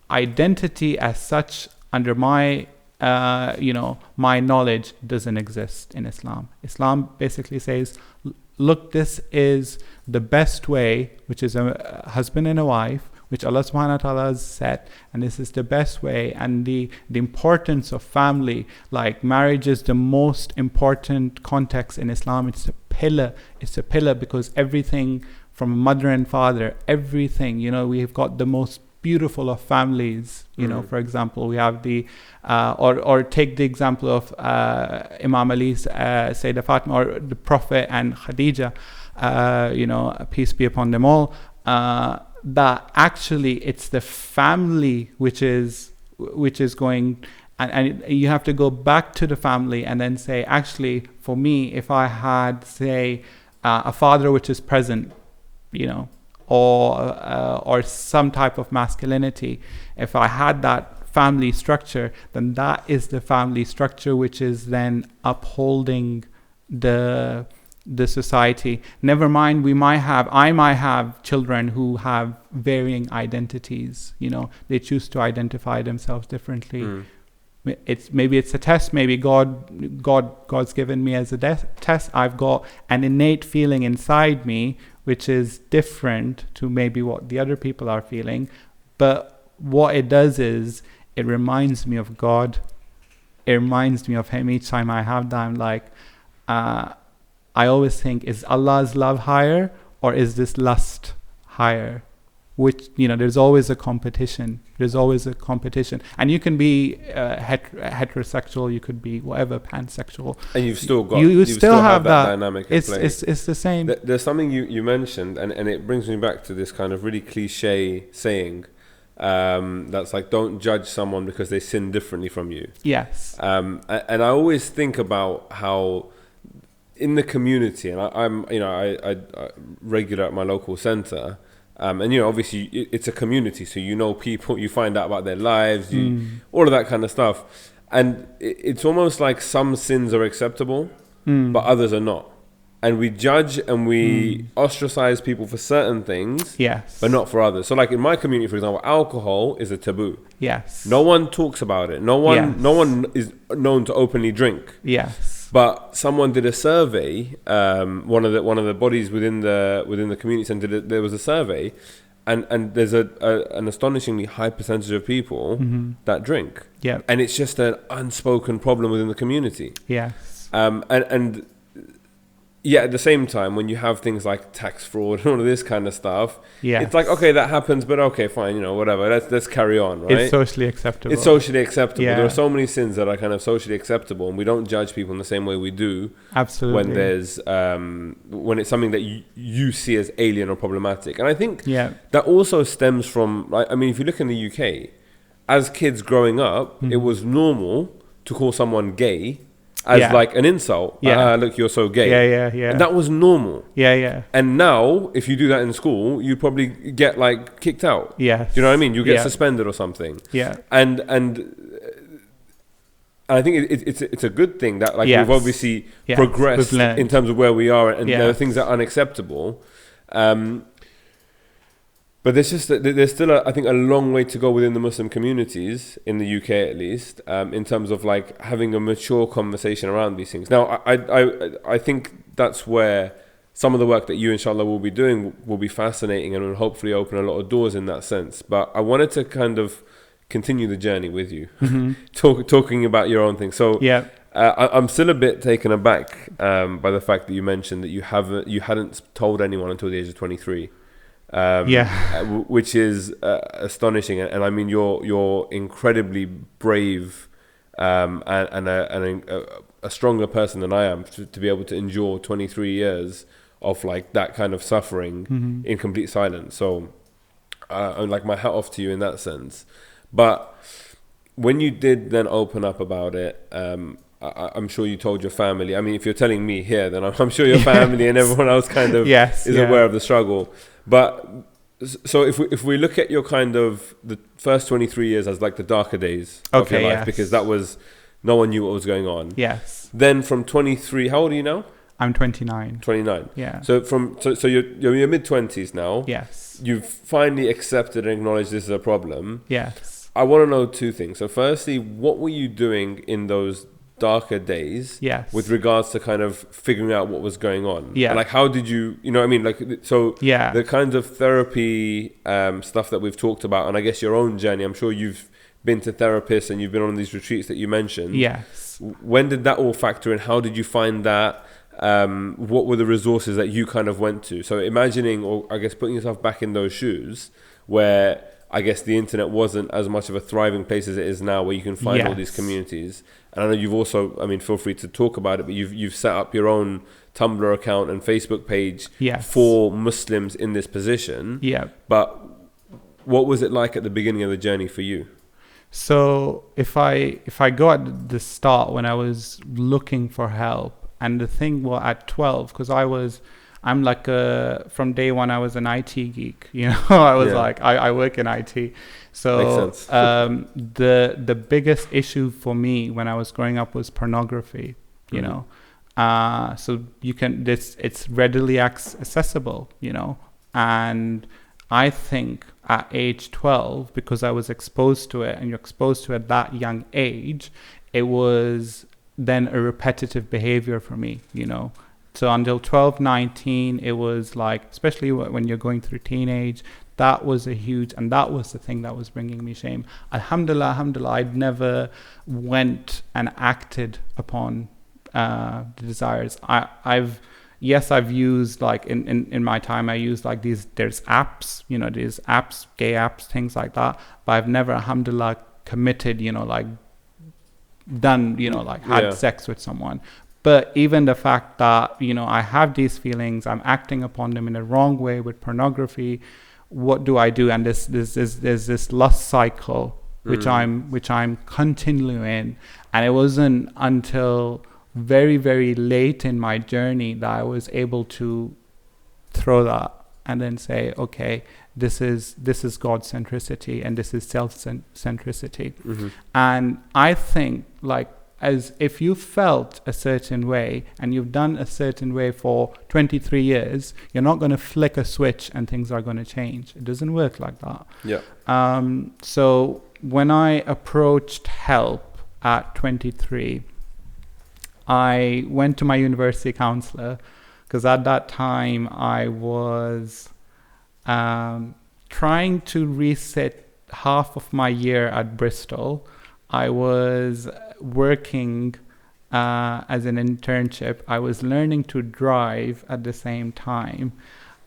identity as such, under my my knowledge, doesn't exist in Islam. Islam basically says, look, this is the best way, which is a husband and a wife, which Allah subhanahu wa ta'ala has set, and this is the best way. And the importance of family, like marriage is the most important context in Islam. It's a pillar because everything from mother and father, everything, we've got the most beautiful of families. For example, we have the or take the example of Imam Ali's Sayyidah Fatima, or the Prophet and Khadija, peace be upon them all, that actually it's the family which is going, and you have to go back to the family and then say, actually, for me, if I had, say, a father which is present, or some type of masculinity, if I had that family structure, then that is the family structure which is then upholding the society. Never mind, I might have children who have varying identities. They choose to identify themselves differently. Maybe it's a test. Maybe God's given me as a test. I've got an innate feeling inside me which is different to maybe what the other people are feeling. But what it does is it reminds me of God. It reminds me of Him each time I have that. I'm like, I always think, is Allah's love higher or is this lust higher? which, there's always a competition. And you can be heterosexual, you could be whatever, pansexual. And you've still got, you still have that dynamic at play. It's the same. There's something you mentioned, and it brings me back to this kind of really cliche saying, that's like, don't judge someone because they sin differently from you. Yes. And I always think about how in the community, and I'm regular at my local centre, and obviously it's a community, so people, you find out about their lives, all of that kind of stuff, and it's almost like some sins are acceptable, but others are not. And we judge and we ostracize people for certain things, yes, but not for others. So like in my community, for example, alcohol is a taboo. Yes. No one talks about it. No one is known to openly drink. Yes. But someone did a survey. One of the bodies within the community center, there was a survey, and there's an astonishingly high percentage of people that drink. Yeah. And it's just an unspoken problem within the community. Yes. And yeah, at the same time, when you have things like tax fraud and all of this kind of stuff, it's like, okay, that happens, but okay, fine, whatever. Let's carry on, right? It's socially acceptable. Yeah. There are so many sins that are kind of socially acceptable, and we don't judge people in the same way we do. Absolutely. When there's when it's something that you see as alien or problematic, and I think that also stems from, I mean, if you look in the UK, as kids growing up, it was normal to call someone gay as like an insult. Look, you're so gay. Yeah. And that was normal. Yeah. And now, if you do that in school, you probably get like kicked out. Yes. Do you know what I mean? You get suspended or something. Yeah. And I think it's a good thing that like we've obviously progressed in terms of where we are, and there are things that are unacceptable. But there's still I think a long way to go within the Muslim communities in the UK, at least, in terms of like having a mature conversation around these things. Now, I think that's where some of the work that you, inshallah, will be doing will be fascinating and will hopefully open a lot of doors in that sense. But I wanted to kind of continue the journey with you, talking about your own thing. So I'm still a bit taken aback by the fact that you mentioned that you hadn't told anyone until the age of 23. Which is astonishing, and I mean you're incredibly brave and a stronger person than I am to be able to endure 23 years of like that kind of suffering in complete silence. So I'm like, my hat off to you in that sense. But when you did then open up about it, I'm sure you told your family. I mean, if you're telling me here, then I'm sure your family and everyone else kind of is aware of the struggle. But so if we look at your kind of the first 23 years as like the darker days of your life, because that was, no one knew what was going on. Yes. Then from 23, how old are you now? I'm 29. 29. Yeah. So so you're in your mid-20s now. Yes. You've finally accepted and acknowledged this is a problem. Yes. I want to know two things. So firstly, what were you doing in those darker days with regards to kind of figuring out what was going on? And like, how did you know what I mean? Like, so the kinds of therapy stuff that we've talked about, and I guess your own journey, I'm sure you've been to therapists and you've been on these retreats that you mentioned. Yes. When did that all factor in? How did you find that? What were the resources that you kind of went to? So imagining, or I guess putting yourself back in those shoes where I guess the internet wasn't as much of a thriving place as it is now, where you can find all these communities. And I know you've also, I mean, feel free to talk about it, but you've set up your own Tumblr account and Facebook page for Muslims in this position. Yeah. But what was it like at the beginning of the journey for you? So if I go at the start, when I was looking for help, and the thing was at 12, because I'm like from day one I was an IT geek, I was like I work in IT, so the biggest issue for me when I was growing up was pornography, so it's readily accessible, and I think at age 12, because I was exposed to it, and you're exposed to it at that young age, it was then a repetitive behavior for me, So until 12, 19, it was like, especially when you're going through teenage, that was and that was the thing that was bringing me shame. Alhamdulillah, I'd never went and acted upon the desires. I've yes, I've used like in my time, I used like there's apps, these apps, gay apps, things like that. But I've never, alhamdulillah, committed, like done, like had sex with someone. But even the fact that, I have these feelings, I'm acting upon them in a wrong way with pornography, what do I do? And there's this lust cycle, which I'm continually in. And it wasn't until very, very late in my journey that I was able to throw that and then say, okay, this is God centricity and this is self centricity. And I think, like, as if you felt a certain way and you've done a certain way for 23 years, you're not going to flick a switch and things are going to change. It doesn't work like that. So when I approached help at 23, I went to my university counselor, because at that time I was trying to reset half of my year at Bristol. I was working as an internship. I was learning to drive at the same time.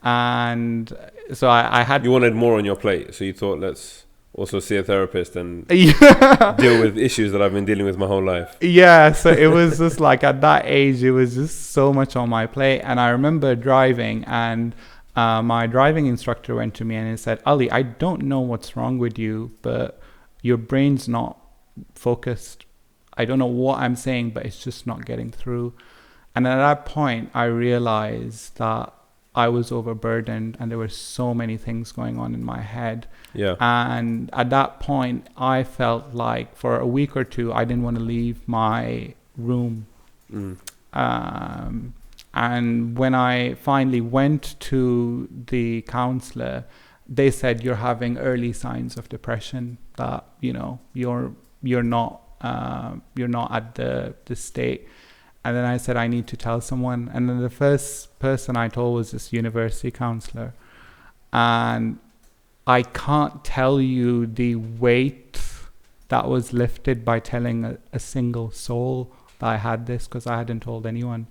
And so I had... You wanted more on your plate, so you thought, let's also see a therapist and deal with issues that I've been dealing with my whole life. Yeah, so it was just like at that age, it was just so much on my plate. And I remember driving, and my driving instructor went to me and he said, Ali, I don't know what's wrong with you, but your brain's not focused. I don't know what I'm saying, but it's just not getting through. And at that point, I realized that I was overburdened and there were so many things going on in my head. And at that point, I felt like for a week or two, I didn't want to leave my room. And when I finally went to the counselor, they said, you're having early signs of depression, that, you're not at the state. And then I said, I need to tell someone. And then the first person I told was this university counselor. And I can't tell you the weight that was lifted by telling a single soul that I had this, because I hadn't told anyone.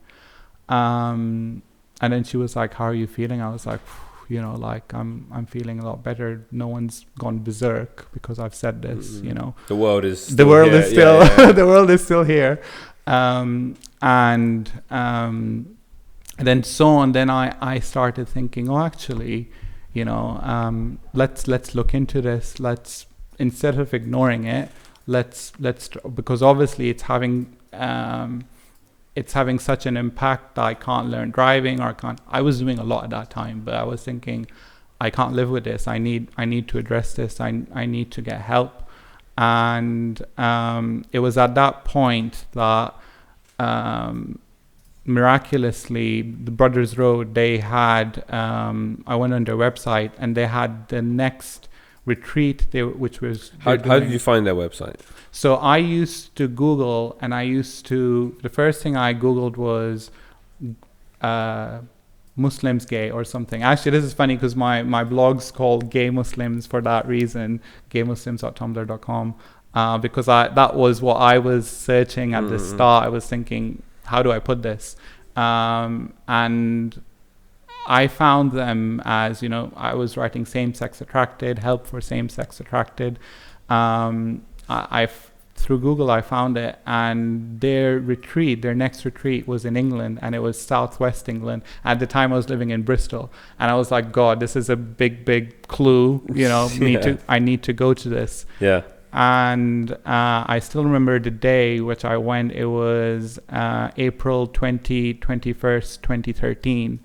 And then she was like, how are you feeling? I was like, I'm feeling a lot better. No one's gone berserk because I've said this, The world is still the world here. is still the world is still here. And then so on. Then I started thinking, actually, let's look into this. Let's, instead of ignoring it, let's because obviously it's having such an impact that I can't learn driving, or I was doing a lot at that time, but I was thinking, I can't live with this. I need to address this. I need to get help. And it was at that point that miraculously, the Brothers Road, they had, I went on their website and they had the next retreat, which was... How did you find their website? So I used to Google, and the first thing I Googled was Muslims gay or something. Actually, this is funny because my blog's called Gay Muslims for that reason, gaymuslims.tumblr.com, because that was what I was searching at the start. I was thinking, how do I put this? And I found them as, I was writing same-sex attracted, help for same-sex attracted. Through Google, I found it, and their next retreat was in England, and it was southwest England. At the time, I was living in Bristol, and I was like, God, this is a big clue. I need to go to this. Yeah. And I still remember the day which I went. It was April 21st, 2013.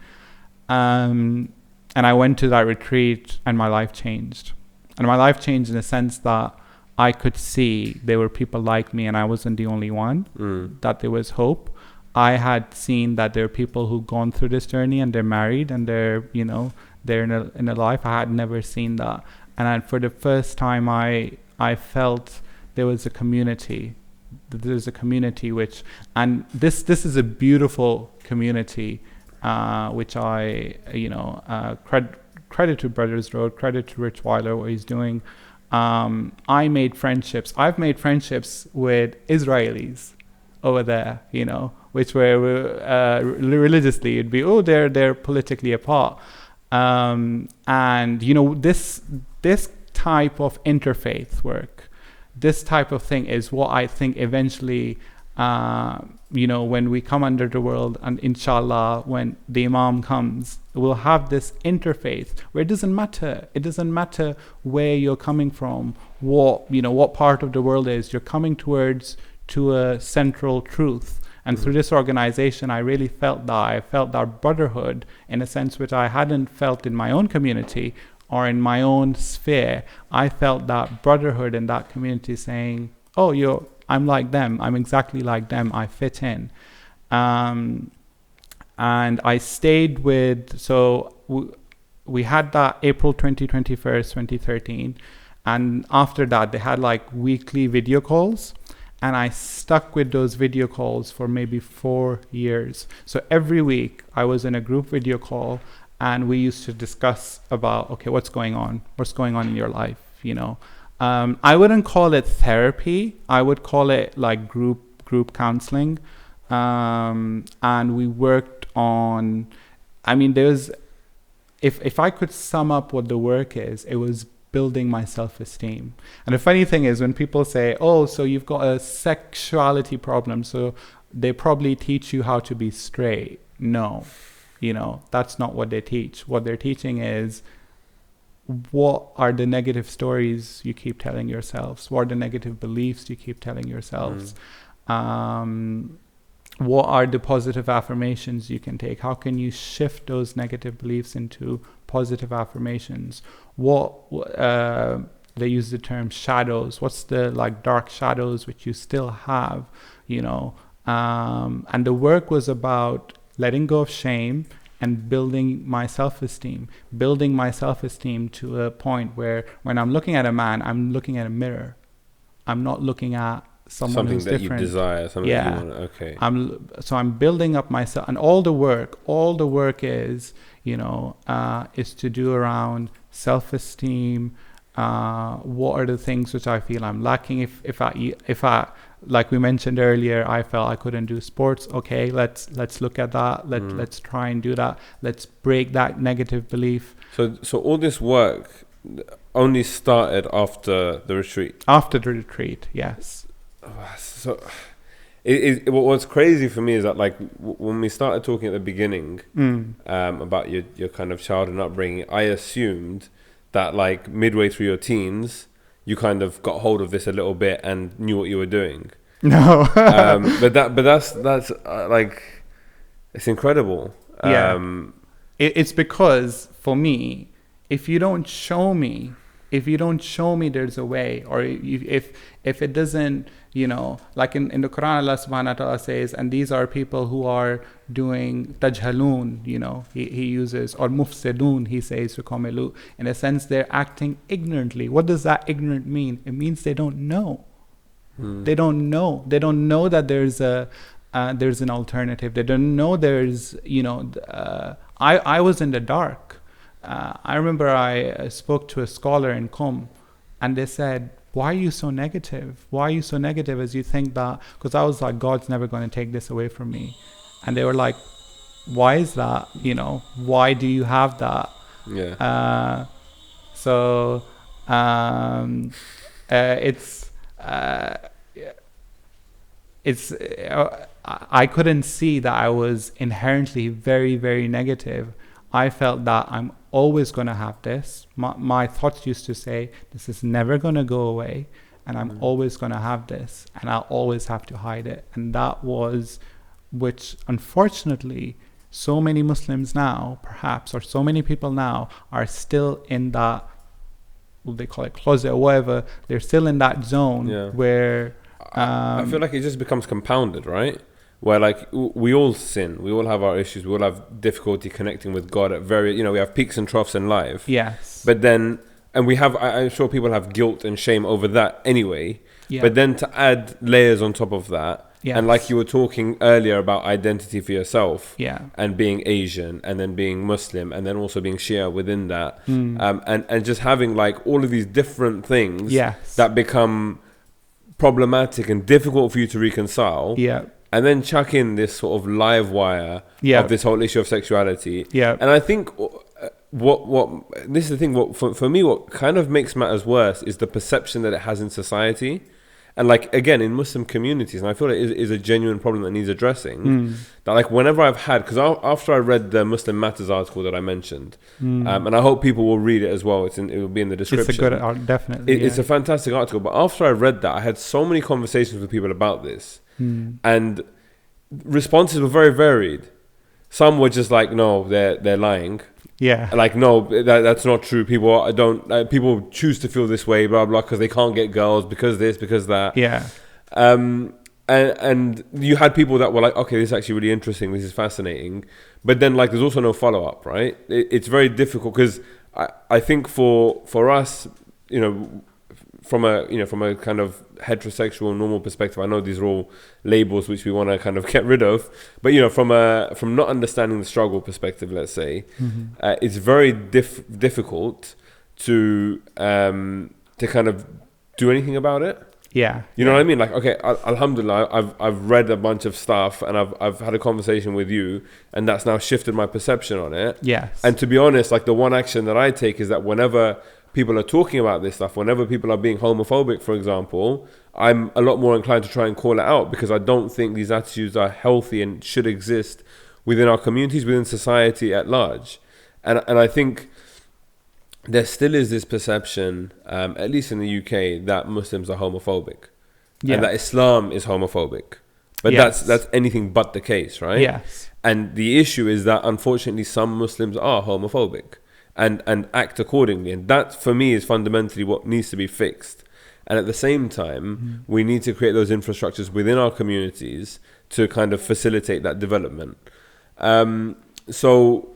And I went to that retreat, and my life changed. And my life changed in the sense that I could see there were people like me, and I wasn't the only one, that there was hope. I had seen that there are people who've gone through this journey and they're married and they're in a life. I had never seen that. And for the first time, I felt there was a community. There's a community and this is a beautiful community, which I, credit to Brothers Road, credit to Rich Weiler, what he's doing. I made friendships. I've made friendships with Israelis. over there, which were religiously, it'd be, they're politically apart. And, this type of interfaith work, this type of thing is what I think eventually, when we come under the world, and inshallah, when the Imam comes, we'll have this interfaith where it doesn't matter where you're coming from, what part of the world is, you're coming to a central truth. And through this organization, I really felt that. I felt that brotherhood in a sense which I hadn't felt in my own community or in my own sphere. I felt that brotherhood in that community saying, I'm like them. I'm exactly like them. I fit in. And I stayed with, so we had that April 2013. And after that, they had like weekly video calls. And I stuck with those video calls for maybe 4 years. So every week I was in a group video call and we used to discuss about, okay, what's going on in your life, I wouldn't call it therapy. I would call it like group counseling. And we worked on, if I could sum up what the work is, it was building my self-esteem. And the funny thing is when people say, so you've got a sexuality problem, so they probably teach you how to be straight. No, that's not what they teach. What they're teaching is, what are the negative stories you keep telling yourselves? What are the negative beliefs you keep telling yourselves? What are the positive affirmations you can take? How can you shift those negative beliefs into positive affirmations? They use the term shadows. What's the dark shadows which you still have, and the work was about letting go of shame and building my self-esteem to a point where when I'm looking at a man, I'm looking at a mirror. I'm not looking at something who's that different. You desire, something that you want. Okay. I'm building up myself, and all the work is, is to do around self-esteem. What are the things which I feel I'm lacking? If I like we mentioned earlier, I felt I couldn't do sports. Okay, let's look at that. Let's try and do that. Let's break that negative belief. So all this work only started after the retreat. After the retreat, yes. So what's crazy for me is that when we started talking at the beginning about your kind of childhood upbringing, I assumed that midway through your teens you kind of got hold of this a little bit and knew what you were doing. No. but that's it's incredible. It's because for me, if you don't show me there's a way, or if it doesn't, in the Quran, Allah subhanahu wa ta'ala says, and these are people who are doing tajhalun, he uses, or mufsidun, he says, in a sense, they're acting ignorantly. What does that ignorant mean? It means they don't know. They don't know that there's an alternative. They don't know there's, I was in the dark. I remember I spoke to a scholar in Qom, and they said, why are you so negative? Why are you so negative as you think that? Because I was like, God's never going to take this away from me. And they were like, why is that? Why do you have that? Yeah. I couldn't see that I was inherently very, very negative. I felt that I'm always going to have this. My thoughts used to say, this is never going to go away, and I'm always going to have this, and I'll always have to hide it. And that was, which unfortunately, so many Muslims now, perhaps, or so many people now are still in that, what they call it, closet or whatever. They're still in that zone where... I feel like it just becomes compounded, right? Where we all sin, we all have our issues, we all have difficulty connecting with God at we have peaks and troughs in life. Yes. But then, and we have, I'm sure people have guilt and shame over that anyway. Yeah. But then to add layers on top of that, and like you were talking earlier about identity for yourself, and being Asian, and then being Muslim, and then also being Shia within that, and just having all of these different things that become problematic and difficult for you to reconcile. Yeah. And then chuck in this sort of live wire of this whole issue of sexuality. Yeah. And I think what this is the thing. What for me, what kind of makes matters worse is the perception that it has in society, and like again in Muslim communities. And I feel it is a genuine problem that needs addressing. That like whenever I've had, because after I read the Muslim Matters article that I mentioned, and I hope people will read it as well. It will be in the description. It's a good article, definitely. It's a fantastic article. But after I read that, I had so many conversations with people about this. And responses were very varied. Some were just like, no, they're lying. Yeah. Like, no, that's not true. People choose to feel this way, blah blah, because they can't get girls, because this, because that. Yeah. And you had people that were like, okay, this is actually really interesting. This is fascinating. But then like, there's also no follow up, right? It's very difficult because I think for us, from a kind of heterosexual normal perspective, I know these are all labels which we want to kind of get rid of, but from not understanding the struggle perspective, let's say, it's very difficult to kind of do anything about it. Yeah. You know what I mean? Like, okay, alhamdulillah, I've read a bunch of stuff and I've had a conversation with you, and that's now shifted my perception on it. Yes. And to be honest, like the one action that I take is that whenever people are talking about this stuff, whenever people are being homophobic, for example, I'm a lot more inclined to try and call it out, because I don't think these attitudes are healthy and should exist within our communities, within society at large. And I think there still is this perception, at least in the UK, that Muslims are homophobic, and that Islam is homophobic. But that's anything but the case, right? Yes. And the issue is that unfortunately some Muslims are homophobic and act accordingly. And that, for me, is fundamentally what needs to be fixed. And at the same time, we need to create those infrastructures within our communities to kind of facilitate that development. So,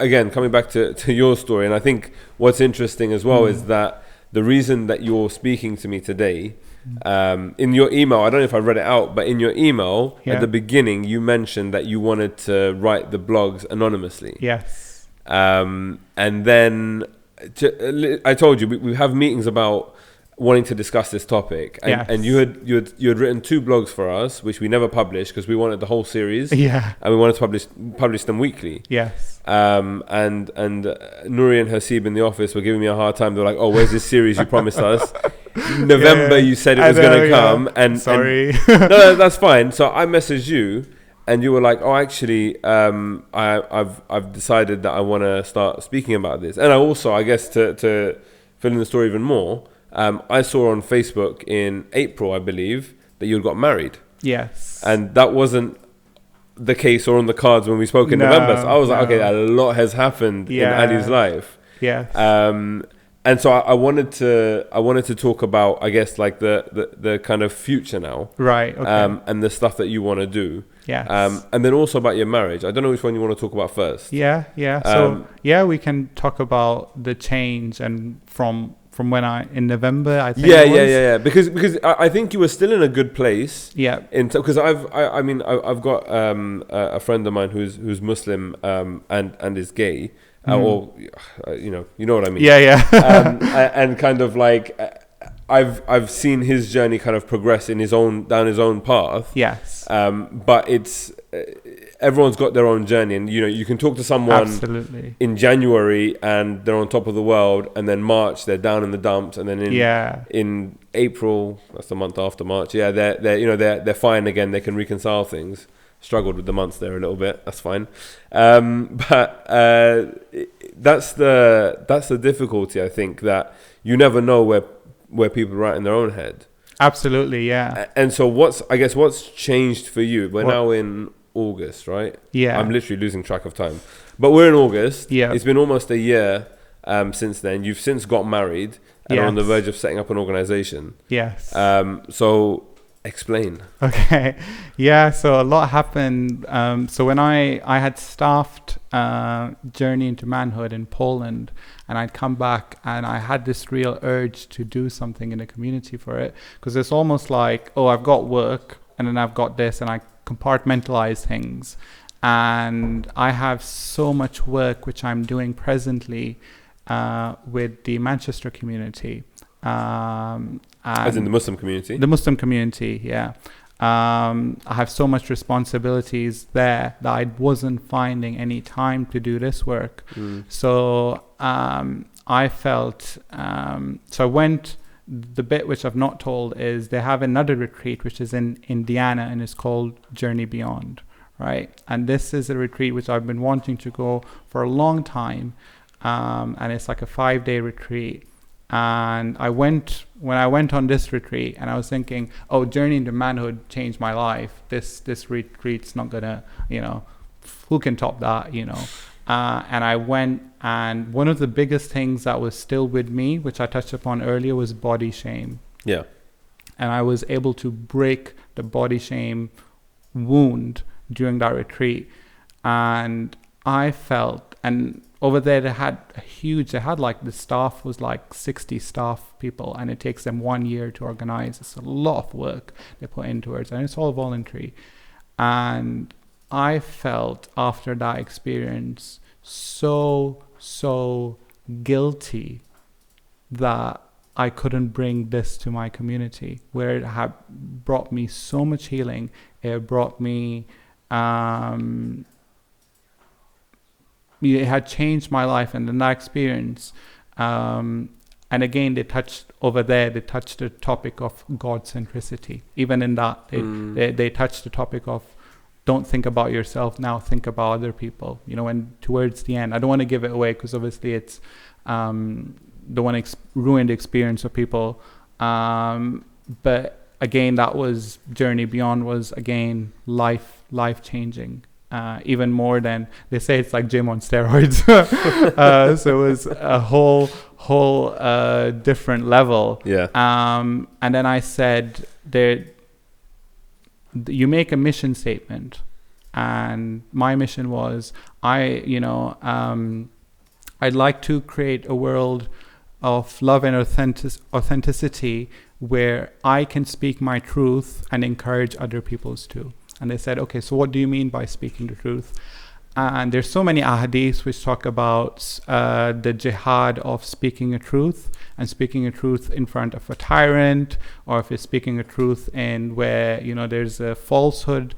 again, coming back to your story, and I think what's interesting as well is that the reason that you're speaking to me today, in your email, I don't know if I read it out, but in your email, at the beginning, you mentioned that you wanted to write the blogs anonymously. Yes. And then I told you we have meetings about wanting to discuss this topic, and you had written 2 blogs for us, which we never published because we wanted the whole series, and we wanted to publish them weekly. Yes. And Nuri and Hasib in the office were giving me a hard time. They're like, "Oh, where's this series you promised us? November, you said it was going to come." And sorry, no, that's fine. So I messaged you. And you were like, "Oh, actually, I've decided that I want to start speaking about this." And I also, I guess, to fill in the story even more, I saw on Facebook in April, I believe, that you got married. Yes. And that wasn't the case or on the cards when we spoke in November. So I was like, okay, a lot has happened in Ali's life. Yes. And so I wanted to talk about, I guess, like the kind of future now, right? Okay. And the stuff that you want to do. Yes. And then also about your marriage. I don't know which one you want to talk about first. Yeah. So we can talk about the change and from when in November, I think. Yeah. Because I think you were still in a good place. Yeah. Because I've got a friend of mine who's Muslim and is gay. Or you know what I mean. Yeah. And kind of like I've seen his journey kind of progress down his own path. Yes. But it's everyone's got their own journey, and you can talk to someone in January and they're on top of the world, and then March they're down in the dumps, and then in April, that's the month after March, they're fine again. They can reconcile things. Struggled with the months there a little bit. That's fine, but that's the difficulty. I think that you never know where people are at in their own head. Absolutely, yeah. And so what's changed for you? We're now in August, right? Yeah. I'm literally losing track of time, but we're in August. Yeah. It's been almost a year since then. You've since got married and are on the verge of setting up an organization. Yes. So. Explain. Okay. Yeah, so a lot happened. So when I had staffed Journey into Manhood in Poland, and I'd come back and I had this real urge to do something in the community for it, because it's almost like, I've got work and then I've got this, and I compartmentalize things. And I have so much work which I'm doing presently with the Manchester community. As in the Muslim community? The Muslim community, yeah. I have so much responsibilities there that I wasn't finding any time to do this work. So I felt, so I went, the bit which I've not told is they have another retreat which is in Indiana, and it's called Journey Beyond, right? And this is a retreat which I've been wanting to go for a long time, and it's like a 5-day retreat. And when I went on this retreat, and I was thinking, oh, Journey into Manhood changed my life. This retreat's not gonna, who can top that, and I went, and one of the biggest things that was still with me, which I touched upon earlier, was body shame. Yeah. And I was able to break the body shame wound during that retreat. And I felt, and over there they had the staff was like 60 staff people, and it takes them 1 year to organize. It's a lot of work they put into it, and it's all voluntary. And I felt after that experience so guilty that I couldn't bring this to my community, where it had brought me so much healing. It brought me, it had changed my life, and in that experience, and again, they touched the topic of God centricity. Even in that, they touched the topic of, don't think about yourself now, think about other people. And towards the end, I don't want to give it away because obviously it's, don't want to ruin the experience of people. But again, that was Journey Beyond, was again life changing. Even more than, they say it's like gym on steroids. So it was a whole different level. Yeah. And then I said, you make a mission statement, and my mission was, I'd like to create a world of love and authenticity where I can speak my truth and encourage other people's too. And they said, okay, so what do you mean by speaking the truth? And there's so many ahadith which talk about the jihad of speaking a truth, and speaking a truth in front of a tyrant, or if it's speaking a truth in where, there's a falsehood.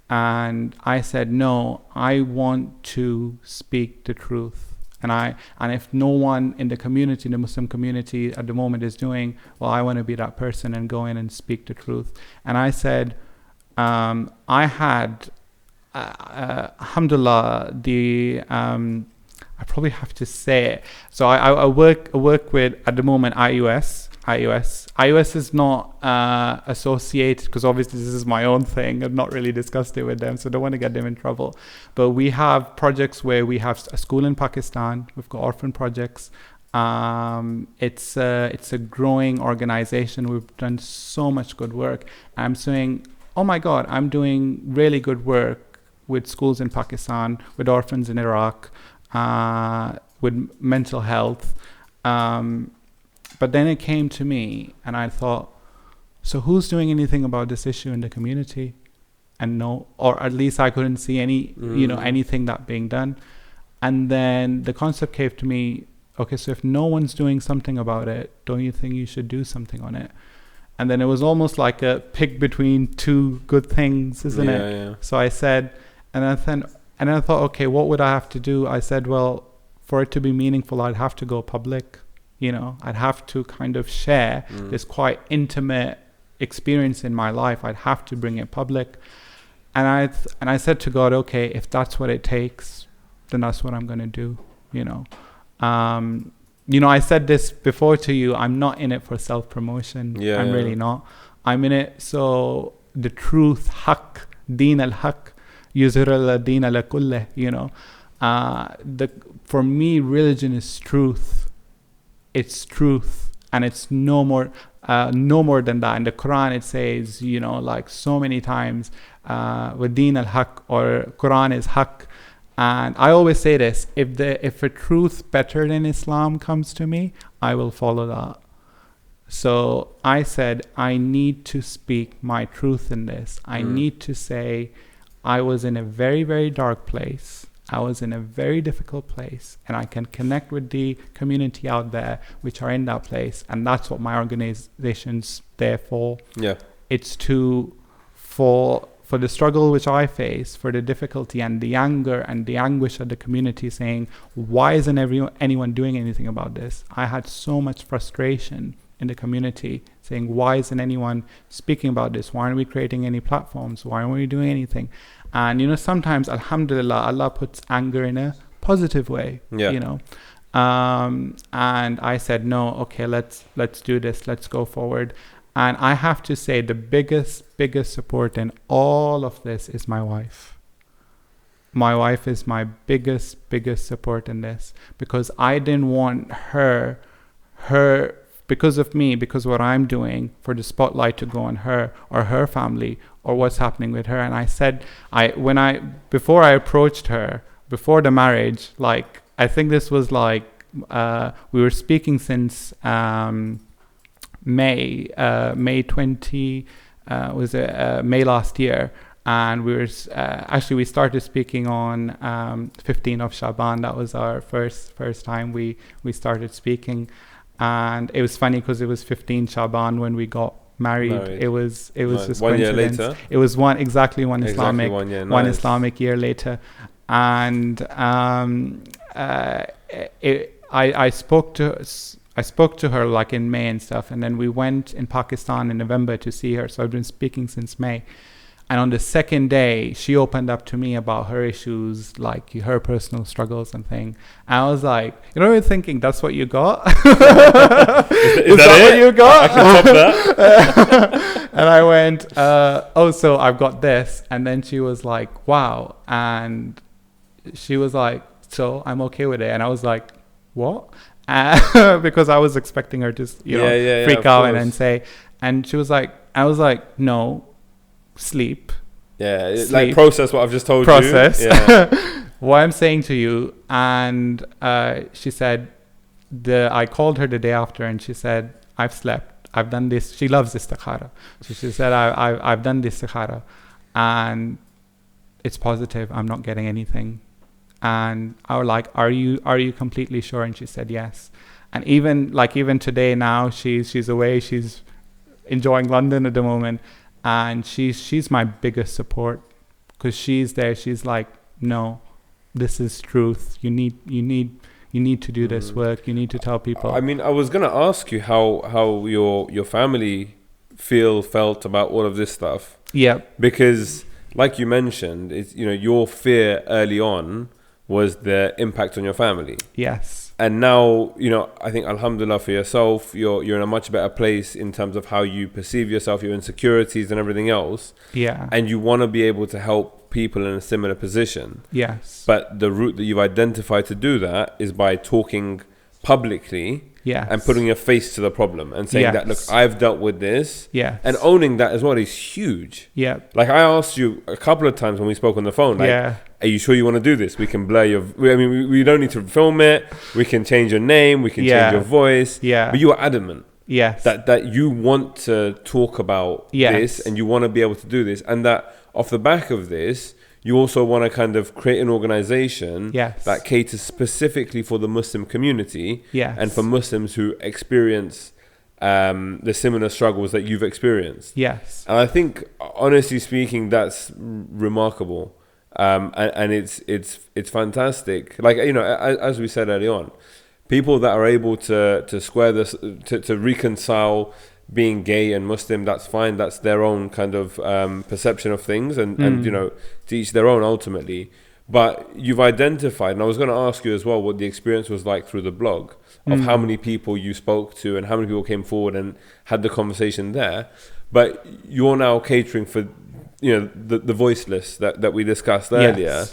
And I said, no, I want to speak the truth. And if no one in the community, the Muslim community at the moment is doing, well, I want to be that person and go in and speak the truth. And I said, I had, alhamdulillah, I probably have to say it. So I work with, at the moment, iOS. iOS is not associated, because obviously this is my own thing. I've not really discussed it with them, so I don't want to get them in trouble. But we have projects where we have a school in Pakistan. We've got orphan projects. It's a growing organization. We've done so much good work. I'm saying, oh my God, I'm doing really good work with schools in Pakistan, with orphans in Iraq, with mental health. But then it came to me, and I thought, so who's doing anything about this issue in the community? And no, or at least I couldn't see any, anything that being done. And then the concept came to me, okay, so if no one's doing something about it, don't you think you should do something on it? And then it was almost like a pick between two good things, isn't it? Yeah. So I said, and I thought, okay, what would I have to do? I said, well, for it to be meaningful, I'd have to go public. I'd have to kind of share this quite intimate experience in my life. I'd have to bring it public. And I said to God, okay, if that's what it takes, then that's what I'm going to do. I said this before to you, I'm not in it for self-promotion. I'm really not. I'm in it so the truth, haqq, deen al-haqq, yuzhir al-deen ala kulleh, for me, religion is truth. It's truth, and it's no more than that. In the Quran, it says, like so many times, wa deen al-haqq, or Quran is haqq. And I always say this, if a truth better than Islam comes to me, I will follow that. So I said, I need to speak my truth in this. I need to say, I was in a very, very dark place. I was in a very difficult place, and I can connect with the community out there which are in that place, and that's what my organization's there for. Yeah. It's for the struggle which I face, for the difficulty and the anger and the anguish of the community, saying, why isn't anyone doing anything about this? I had so much frustration in the community saying, why isn't anyone speaking about this? Why aren't we creating any platforms? Why aren't we doing anything? And, sometimes, alhamdulillah, Allah puts anger in a positive way, and I said, no, okay, let's do this. Let's go forward. And I have to say the biggest support in all of this is my wife. My wife is my biggest support in this, because I didn't want her, because of me, because what I'm doing, for the spotlight to go on her or her family or what's happening with her. And I said, before I approached her, before the marriage, like, I think this was like, we were speaking since May 20, May last year. And we were, we started speaking on 15 of Shaban. That was our first time we started speaking. And it was funny because it was 15 Shaban when we got married. It was just 1 year coincidence. later. It was one Islamic 1 year. one Nice. Islamic year later. And I spoke to her like in May and stuff, and then we went in Pakistan in November to see her. So I've been speaking since May. And on the second day, she opened up to me about her issues, like her personal struggles and thing. And I was like, you're thinking that's what you got? Is that what you got? I can top that. And I went, so I've got this. And then she was like, wow. And she was like, so I'm okay with it. And I was like, what? Because I was expecting her to, freak out and then say, and she was like, I was like, no. Sleep. Like process what I've just told you. What I'm saying to you. And she said, I called her the day after, and she said, I've slept, I've done this. She loves istikhara. So she said, I've done this istikhara, and it's positive. I'm not getting anything. And I was like, are you completely sure? And she said yes. And even today now, she's away. She's enjoying London at the moment. And she's my biggest support, because she's there. She's like, no, this is truth. You need to do this work. You need to tell people. I mean, I was gonna ask you how your family felt about all of this stuff. Yeah. Because, like you mentioned, it's your fear early on was the impact on your family. Yes. And now, I think, alhamdulillah, for yourself, you're in a much better place in terms of how you perceive yourself, your insecurities and everything else. Yeah. And you want to be able to help people in a similar position. Yes. But the route that you've identified to do that is by talking publicly. Yes. And putting your face to the problem and saying that, look, I've dealt with this. Yes. And owning that as well is huge. Yeah. Like, I asked you a couple of times when we spoke on the phone, are you sure you want to do this? We can blur your... we don't need to film it. We can change your name. We can change your voice. Yeah. But you are adamant. Yes. That you want to talk about this, and you want to be able to do this. And that off the back of this, you also want to kind of create an organization that caters specifically for the Muslim community and for Muslims who experience the similar struggles that you've experienced. Yes. And I think, honestly speaking, that's remarkable. And it's fantastic. Like, as we said early on, people that are able to square this, to reconcile being gay and Muslim, that's fine. That's their own kind of perception of things, and to each their own ultimately. But you've identified, and I was going to ask you as well what the experience was like through the blog of how many people you spoke to and how many people came forward and had the conversation there. But you're now catering for, the voiceless that we discussed earlier,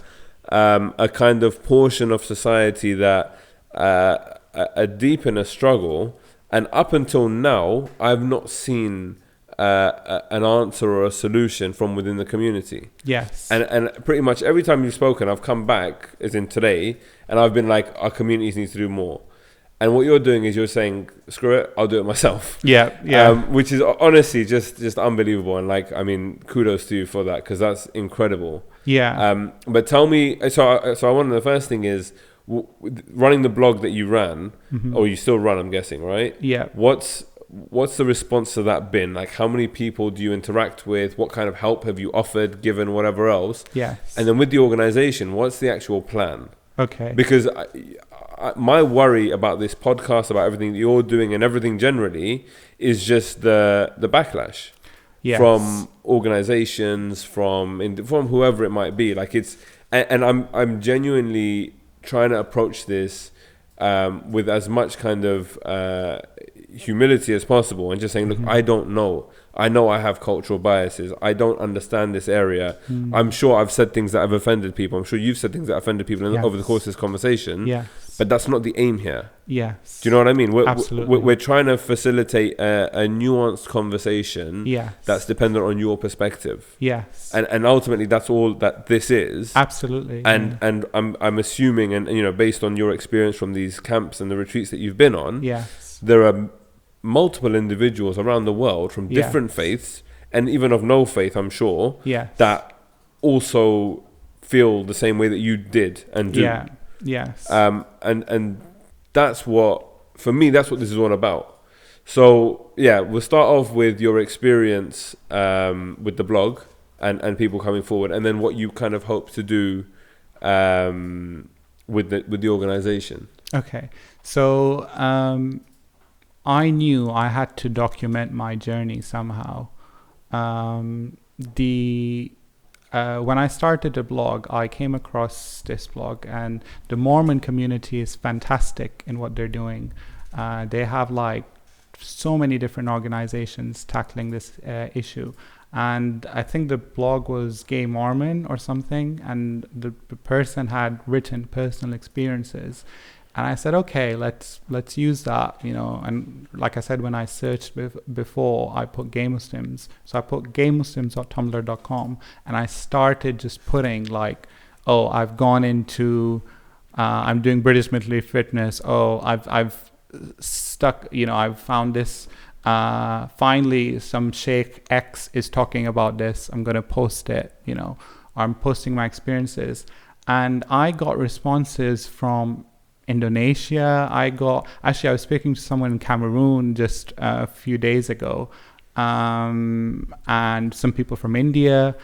a kind of portion of society that are deep in a struggle. And up until now, I've not seen an answer or a solution from within the community. Yes. And pretty much every time you've spoken, I've come back, as in today, and I've been like, our communities need to do more. And what you're doing is you're saying, screw it, I'll do it myself. Yeah. Which is honestly just unbelievable. And kudos to you for that, because that's incredible. Yeah. But tell me, so I want the first thing is running the blog that you ran, or you still run, I'm guessing, right? Yeah. What's the response to that been? Like, how many people do you interact with? What kind of help have you offered, given whatever else? Yes. And then with the organization, what's the actual plan? Okay. Because my worry about this podcast, about everything that you're doing and everything generally, is just the backlash from organizations, from whoever it might be. Like, it's, and I'm genuinely trying to approach this with as much kind of humility as possible, and just saying, look, I don't know. I know I have cultural biases. I don't understand this area. I'm sure I've said things that have offended people. I'm sure you've said things that offended people over the course of this conversation. Yes. But that's not the aim here. Yes. Do you know what I mean? Absolutely. We're trying to facilitate a nuanced conversation that's dependent on your perspective. Yes. And ultimately, that's all that this is. Absolutely. And I'm assuming, and you know, based on your experience from these camps and the retreats that you've been on, there are multiple individuals around the world from different faiths, and even of no faith, I'm sure, that also feel the same way that you did and do. Yes. And that's what, for me, that's what this is all about. So we'll start off with your experience with the blog and people coming forward, and then what you kind of hope to do with the organization. Okay. So I knew I had to document my journey somehow. When I started the blog, I came across this blog, and the Mormon community is fantastic in what they're doing. They have like so many different organizations tackling this issue. And I think the blog was Gay Mormon or something, and the person had written personal experiences. And I said, okay, let's use that, you know. And like I said, when I searched before, I put gay Muslims. So I put gaymuslims.tumblr.com, and I started just putting like, oh, I've gone into, I'm doing British military fitness. Oh, I've stuck, you know, I've found this. Finally, some Sheikh X is talking about this. I'm going to post it, you know, or I'm posting my experiences. And I got responses from Indonesia. I was speaking to someone in Cameroon just a few days ago, and some people from India,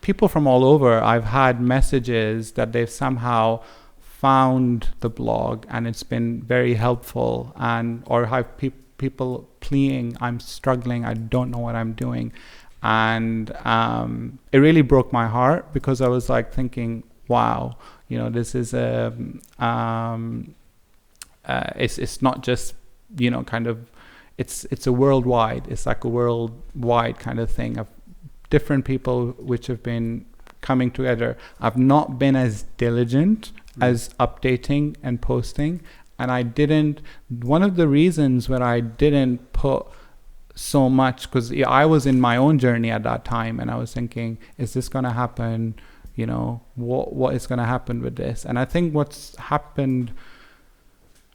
people from all over. I've had messages that they've somehow found the blog and it's been very helpful, or have people pleading, I'm struggling, I don't know what I'm doing. And it really broke my heart, because I was like thinking, wow, you know, this is it's not just, you know, kind of, it's a worldwide, it's like a worldwide kind of thing of different people which have been coming together. I've not been as diligent as updating and posting, and one of the reasons where I didn't put so much, because I was in my own journey at that time, and I was thinking, is this going to happen? You know, what is going to happen with this? And I think what's happened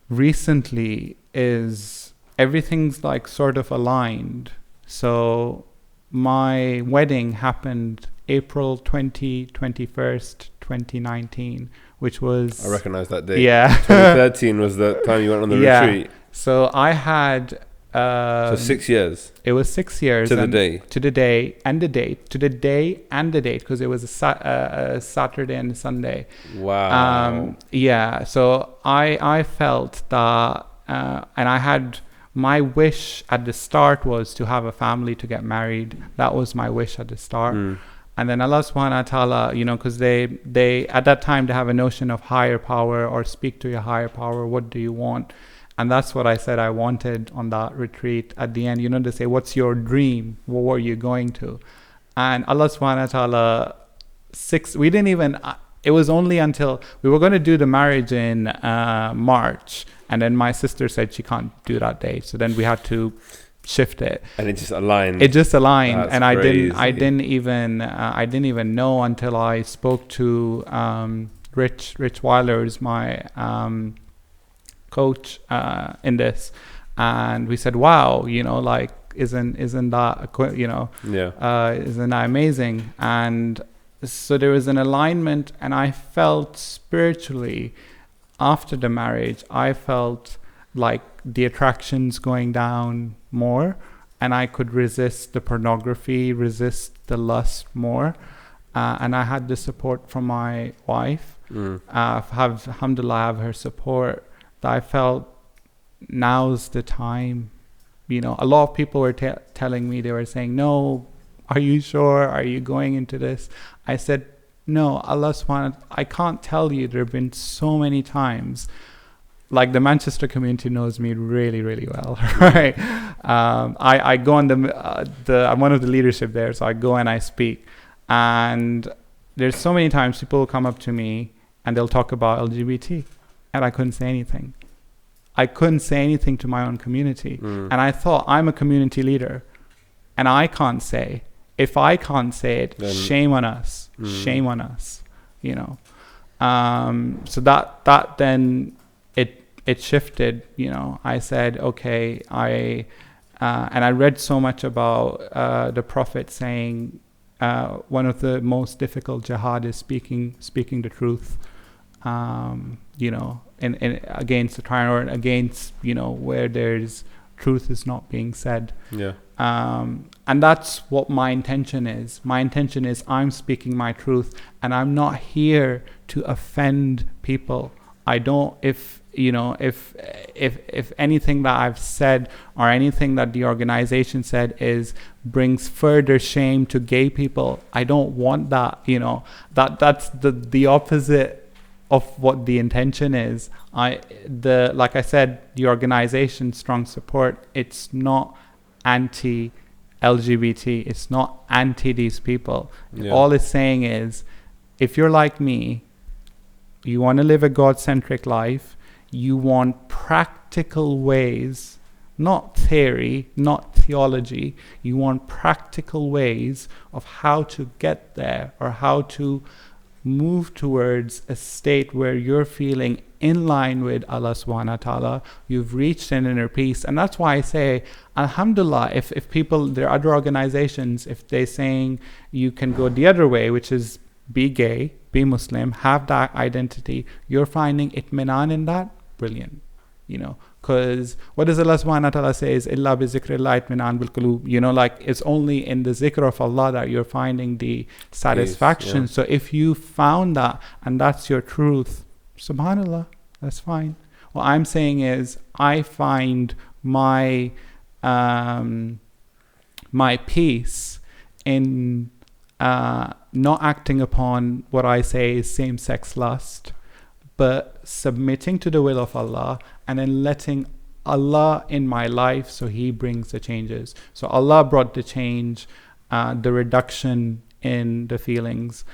recently is everything's like sort of aligned. So my wedding happened April 21st, 2019, which was... I recognize that date. Yeah. 2013 was the time you went on the retreat. So I had... so 6 years. It was 6 years. To the day. To the day and the date. To the day and the date, because it was a Saturday and a Sunday. Wow. So I felt that, and I had... My wish at the start was to have a family, to get married. That was my wish at the start. And then Allah subhanahu wa ta'ala, you know, because they at that time they have a notion of higher power, or speak to your higher power. What do you want? And that's what I said I wanted on that retreat. At the end, you know, they say, what's your dream? What were you going to? And Allah subhanahu wa ta'ala, we didn't even, it was only until we were going to do the marriage in March. And then my sister said she can't do that day. So then we had to shift it. And it just aligned. That's and crazy. I didn't even know until I spoke to Rich Weiler, who's my coach in this. And we said, wow, you know, like isn't that, isn't that amazing? And so there was an alignment, and I felt spiritually after the marriage, I felt like the attractions going down more, and I could resist the pornography, resist the lust more. And I had the support from my wife. Alhamdulillah, I have her support. That I felt now's the time. A lot of people were telling me, they were saying, no, are you sure? Are you going into this? I said, no, Allah subhanahu, I can't tell you. There have been so many times, like the Manchester community knows me really, really well, right? I go on I'm one of the leadership there, so I go and I speak. And there's so many times people will come up to me and they'll talk about LGBT, and I couldn't say anything. I couldn't say anything to my own community. And I thought, I'm a community leader, and I can't say. If I can't say it, then shame on us. Shame on us. So that then it shifted. I said, okay, and I read so much about the Prophet saying, one of the most difficult jihad is speaking the truth, in against the tyrant, or against, where there's truth is not being said. Yeah. And that's what my intention is. My intention is I'm speaking my truth, and I'm not here to offend people. I don't, if anything that I've said or anything that the organization said brings further shame to gay people, I don't want that. That's the opposite of what the intention is. Like I said, the organization strong support. It's not anti-LGBT. It's not anti these people. Yeah. All it's saying is, if you're like me, you want to live a God-centric life, you want practical ways, not theory, not theology. You want practical ways of how to get there, or how to move towards a state where you're feeling in line with Allah subhanahu wa ta'ala. You've reached an inner peace. And that's why I say, alhamdulillah, if people, there are other organizations, if they're saying you can go the other way, which is be gay, be Muslim, have that identity, you're finding itminan in that, brilliant. Because what does Allah subhanahu wa ta'ala say is, illa bi zikrillah itminan bil qulub. Like it's only in the zikr of Allah that you're finding the satisfaction. Peace, yeah. So if you found that and that's your truth, subhanallah, that's fine. What I'm saying is, I find my peace in not acting upon what I say is same-sex lust, but submitting to the will of Allah, and then letting Allah in my life so He brings the changes. So Allah brought the change, the reduction in the feelings.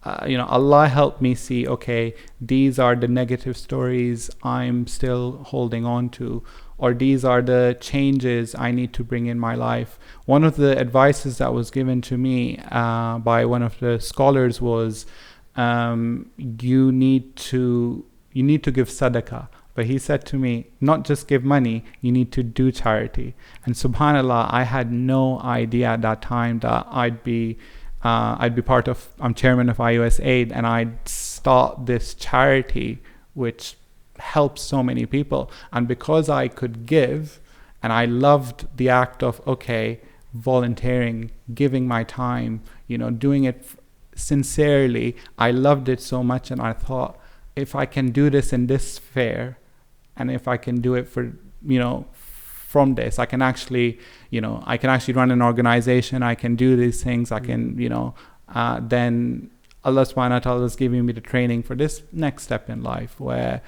Allah helped me see, okay, these are the negative stories I'm still holding on to, or these are the changes I need to bring in my life. One of the advices that was given to me by one of the scholars was, you need to give sadaqah. But he said to me, not just give money, you need to do charity. And subhanallah, I had no idea at that time that I'd be part of, I'm chairman of iOS Aid, and I'd start this charity which helps so many people. And because I could give, and I loved the act of, volunteering, giving my time, doing it sincerely, I loved it so much. And I thought, if I can do this in this sphere, and if I can do it for, from this, I can actually run an organization, I can do these things, I can, then Allah subhanahu wa ta'ala is giving me the training for this next step in life, where,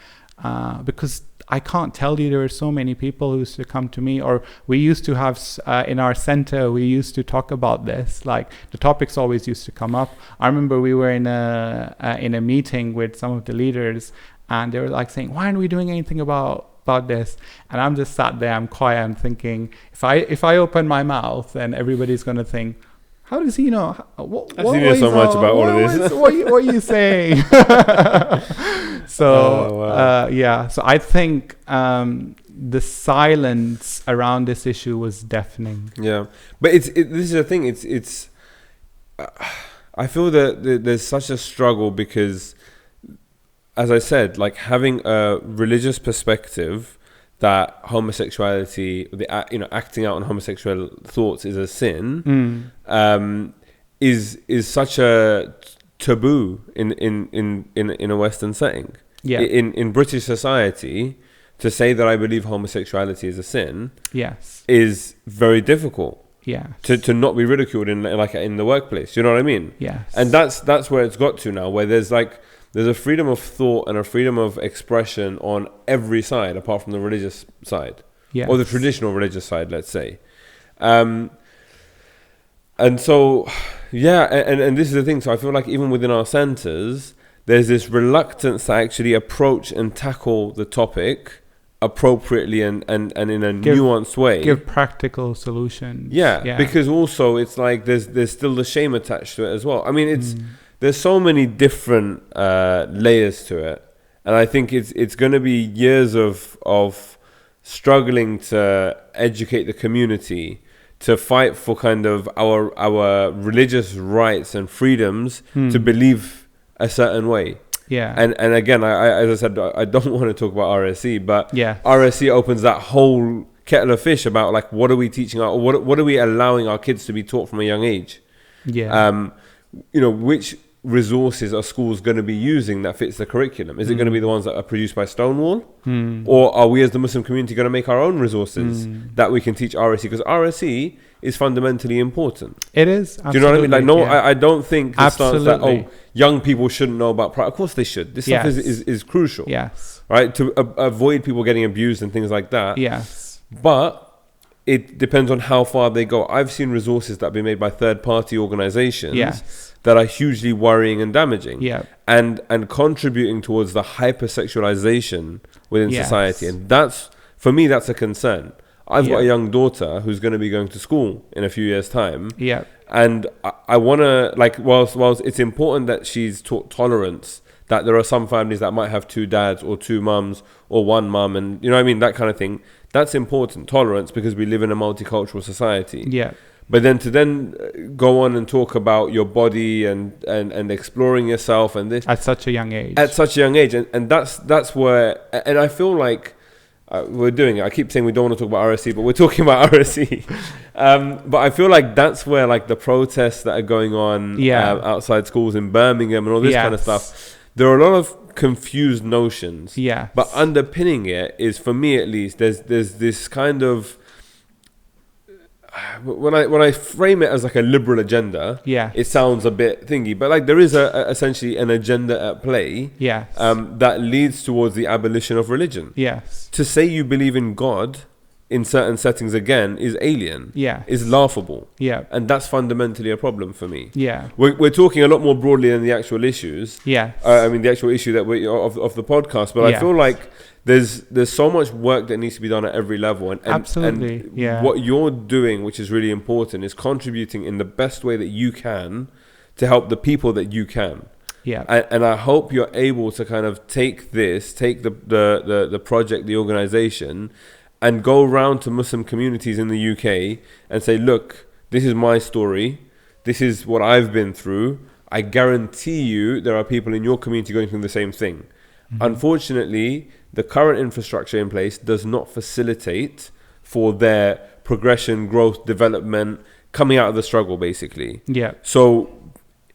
because I can't tell you, there were so many people who used to come to me, or we used to have, in our center, we used to talk about this, like the topics always used to come up. I remember we were in a meeting with some of the leaders, and they were like saying, why aren't we doing anything about this? And I'm just sat there, I'm quiet, I'm thinking, if I open my mouth, then everybody's going to think, how does he know? What are you saying? So, so I think, the silence around this issue was deafening. Yeah, but this is the thing. It's. I feel that there's such a struggle because, as I said, like having a religious perspective that homosexuality, acting out on homosexual thoughts is a sin, is such a taboo in a Western setting. Yeah. In British society, to say that I believe homosexuality is a sin, yes, is very difficult. Yeah. To not be ridiculed in the workplace. You know what I mean? Yes. And that's where it's got to now, where there's a freedom of thought and a freedom of expression on every side, apart from the religious side, or the traditional religious side, let's say. And so, yeah, and this is the thing. So I feel like even within our centers, there's this reluctance to actually approach and tackle the topic appropriately and in a nuanced way. Give practical solutions. Yeah, because also it's like there's still the shame attached to it as well. I mean, there's so many different layers to it, and I think it's going to be years of struggling to educate the community, to fight for kind of our religious rights and freedoms to believe a certain way. Yeah. And again, I as I said, I don't want to talk about RSE, but yeah, RSE opens that whole kettle of fish about like what are we teaching what are we allowing our kids to be taught from a young age? Yeah. Which resources are schools going to be using that fits the curriculum? Is it going to be the ones that are produced by Stonewall? Or are we as the Muslim community going to make our own resources that we can teach RSE? Because RSE is fundamentally important. It is. Do you know what I mean? Like, no, I don't think the stance that, young people shouldn't know about pride. Of course they should. This stuff is crucial. Yes. Right? To avoid people getting abused and things like that. Yes. But it depends on how far they go. I've seen resources that have been made by third-party organizations that are hugely worrying and damaging. Yeah. And contributing towards the hypersexualization within society. And that's, for me, that's a concern. I've got a young daughter who's going to be going to school in a few years' time. Yeah. And I want to, like, whilst it's important that she's taught tolerance, that there are some families that might have two dads or two mums or one mum, and you know what I mean, that kind of thing. That's important, tolerance, because we live in a multicultural society. Yeah. But then to go on and talk about your body and exploring yourself and this at such a young age. And that's where, and I feel like we're doing it. I keep saying we don't want to talk about RSE, but we're talking about RSE. But I feel like that's where like the protests that are going on outside schools in Birmingham and all this kind of stuff, there are a lot of confused notions. Yeah. But underpinning it is, for me at least, there's this kind of, when I frame it as like a liberal agenda, it sounds a bit thingy, but like there is essentially an agenda at play that leads towards the abolition of religion. Yes. To say you believe in God in certain settings, again, is alien. Is laughable. And that's fundamentally a problem for me. We're talking a lot more broadly than the actual issues. I mean the actual issue that of the podcast, but I feel like there's so much work that needs to be done at every level, and absolutely, what you're doing, which is really important, is contributing in the best way that you can to help the people that you can. And I hope you're able to kind of take the project, the organization, and go around to Muslim communities in the UK and say, look, this is my story, this is what I've been through. I guarantee you there are people in your community going through the same thing. Unfortunately, the current infrastructure in place does not facilitate for their progression, growth, development, coming out of the struggle, basically. So